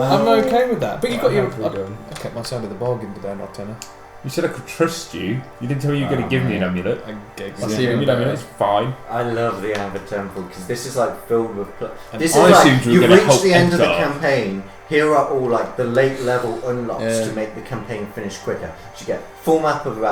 I'm okay with that. But you got your. What have we done? I kept my side of the bargain today, not tenner. You said I could trust you. You didn't tell me you were going to give me an amulet. I gave I'll you see you Give in me a an bit. amulet. It's fine. I love the Amber Temple because this is like filled with. And This is I like assumed you were you've gonna reached help the end of the Edgar. campaign. Here are all like the late level unlocks Yeah. to make the campaign finish quicker. So you get full map of Yeah,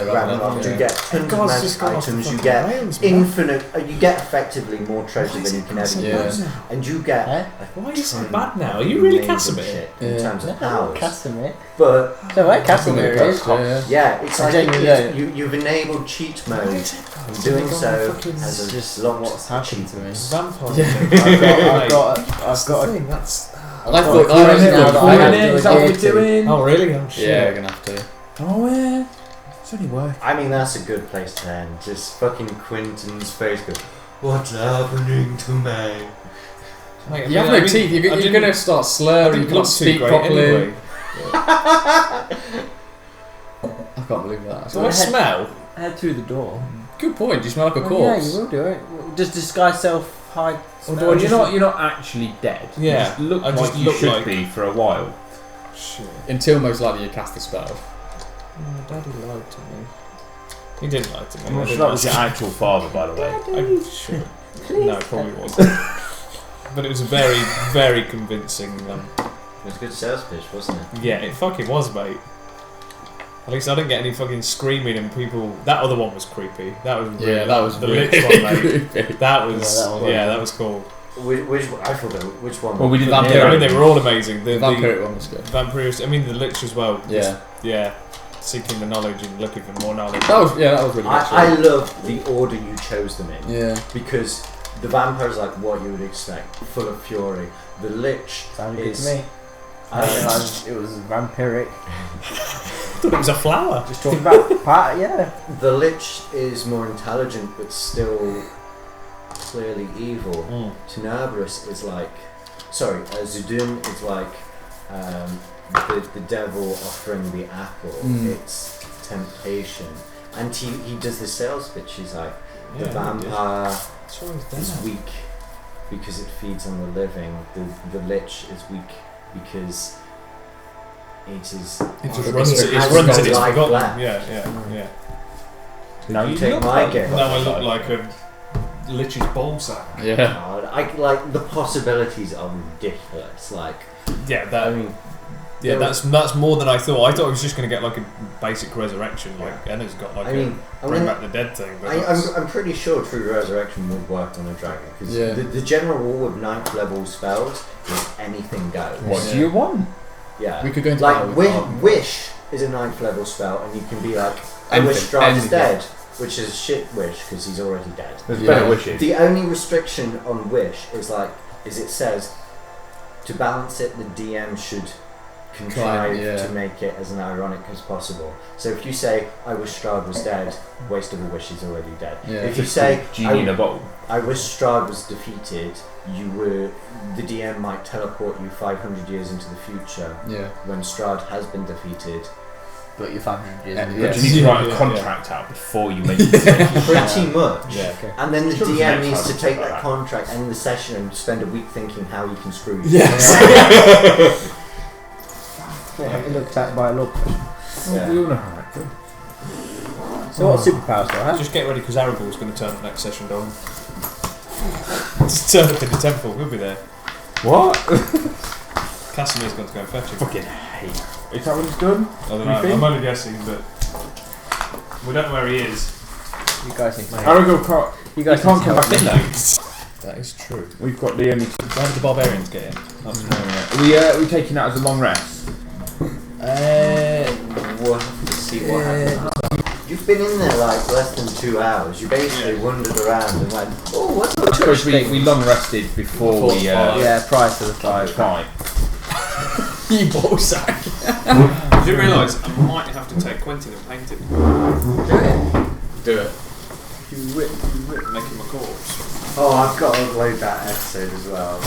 Ravenloft. yeah. You get God's hundred just gone off the items. You fucking get rails, man. infinite. You get effectively more treasure than you can ever Yeah. use, and you get. Eh? Why are you so ton bad now? Are of you really amazing Casimir? shit in Yeah. terms of No, powers? Casimir. But No way, Casimir is. Yeah. yeah, it's I like genuinely it's- don't. you've enabled cheat mode. And doing so has just what's happened to me. Vampire. Yeah. I've got That's a the thing. That's. I thought Cool, I was isn't it? going I had to Is do that what a we're gear doing? Oh really? Oh shit. Yeah, we're gonna have to. Oh yeah. It's only work. I mean, that's a good place to end. Just fucking Quentin's face goes, "What's happening to me?" Mate, You have no teeth. You're gonna start I slurring. You didn't can't look too speak great properly. anyway. I can't believe that. Do I smell? Head through the door. Good point. You smell like a Oh, corpse. yeah, you will do it. Just disguise self, hide. Or do smell. I just- You're not actually dead. Yeah, You just look I like just you look should like- be for a while. Shit. Until most likely you cast the spell. Oh, Daddy lied to me. He didn't lie to me. I'm I not sure didn't that was lie your to actual father, by the way. I'm sure. No, it probably wasn't. But it was a very, very convincing. It was a good sales pitch, wasn't it? Yeah, it fucking was, mate. At least I didn't get any fucking screaming and people. That other one was creepy. That was really, Yeah, that was the really lich one, mate. creepy. That was Yeah, that was that was cool. Which I forgot which one. Well, we didn't Vampire- hear I mean, it. they were all amazing. The Vampiric one was good. Vampirist. I mean, the lich as well. Yeah. Yeah. Seeking the knowledge and looking for more knowledge. That was really good. I actually. love the order you chose them in Yeah. because the vampire's like what you would expect, full of fury. The lich Sounded good is. to me. I didn't realise it was vampiric. I thought it was a flower. Just talking about part, yeah. The lich is more intelligent but still clearly evil. Tenebris is like, Zudun is like the devil offering the apple. Mm. It's temptation, and he does the sales pitch. He's like, the Yeah, vampire Sure he's is dead. weak because it feeds on the living. The lich is weak because it is. It just it runs it. It has runs no it. It's life forgotten. left. Yeah. Now You you take look my like- game. Now I look like a lich's ball sack. Yeah. God, I like the possibilities are ridiculous. Like, Yeah, I that. mean, Yeah, that's more than I thought. I thought I was just going to get like a basic resurrection, like Enna's got like I mean, a bring back the dead thing. But I'm pretty sure True Resurrection would work on a dragon because Yeah. the general rule with 9th level spells is anything goes. What Yeah. do you want? Yeah. We could go into Like battle with wish is a 9th level spell, and you can be like, I Anything, wish Strahd is anything. dead, which is shit wish because he's already dead. There's Yeah. better wishes. The only restriction on wish is it says to balance it, the DM should contrive yeah. to make it as an ironic as possible. So if you say, I wish Strahd was dead, waste of a wish, he's already dead. Yeah. If you say, Genie in a bottle. I wish Strahd was defeated, the DM might teleport you 500 years into the future Yeah. when Strahd has been defeated. But you're 500 years Yeah, in. yeah. But you need to write a Yeah. contract out before you make it. Pretty much. yeah. Okay. And then the Sure, DM next needs time to take like that that. contract, end the session, and spend a week thinking how he can screw you. Yes. Yeah, it looked at by a law. Yeah. We all know how that goes. So what superpowers do I have? Just get ready because Aragorn's going to turn up next session, Dom. Just turn up in the temple. We'll be there. What? Casimir's going to go and fetch him. Fucking hate. Is that what it's done? I don't You know. think? I'm only guessing, but we don't know where he is. You guys need to. Aragorn can't. You He guys can't need come to back in though. That is true. We've got the only. Where did the barbarians get in? Are we taking that as a long rest? We'll have to see what happens. You've been in there like less than 2 hours. You basically wandered around and went, oh, what's up? Because we long rested before we Yeah, prior to the fight. fight. You ball sack. I didn't realise I might have to take Quentin and paint it. Do it. Make him a corpse. Oh, I've got to upload that episode as well.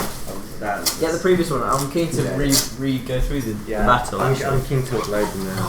That's Yeah, the previous one. I'm keen to re go through the battle. I'm actually. keen to upload them now.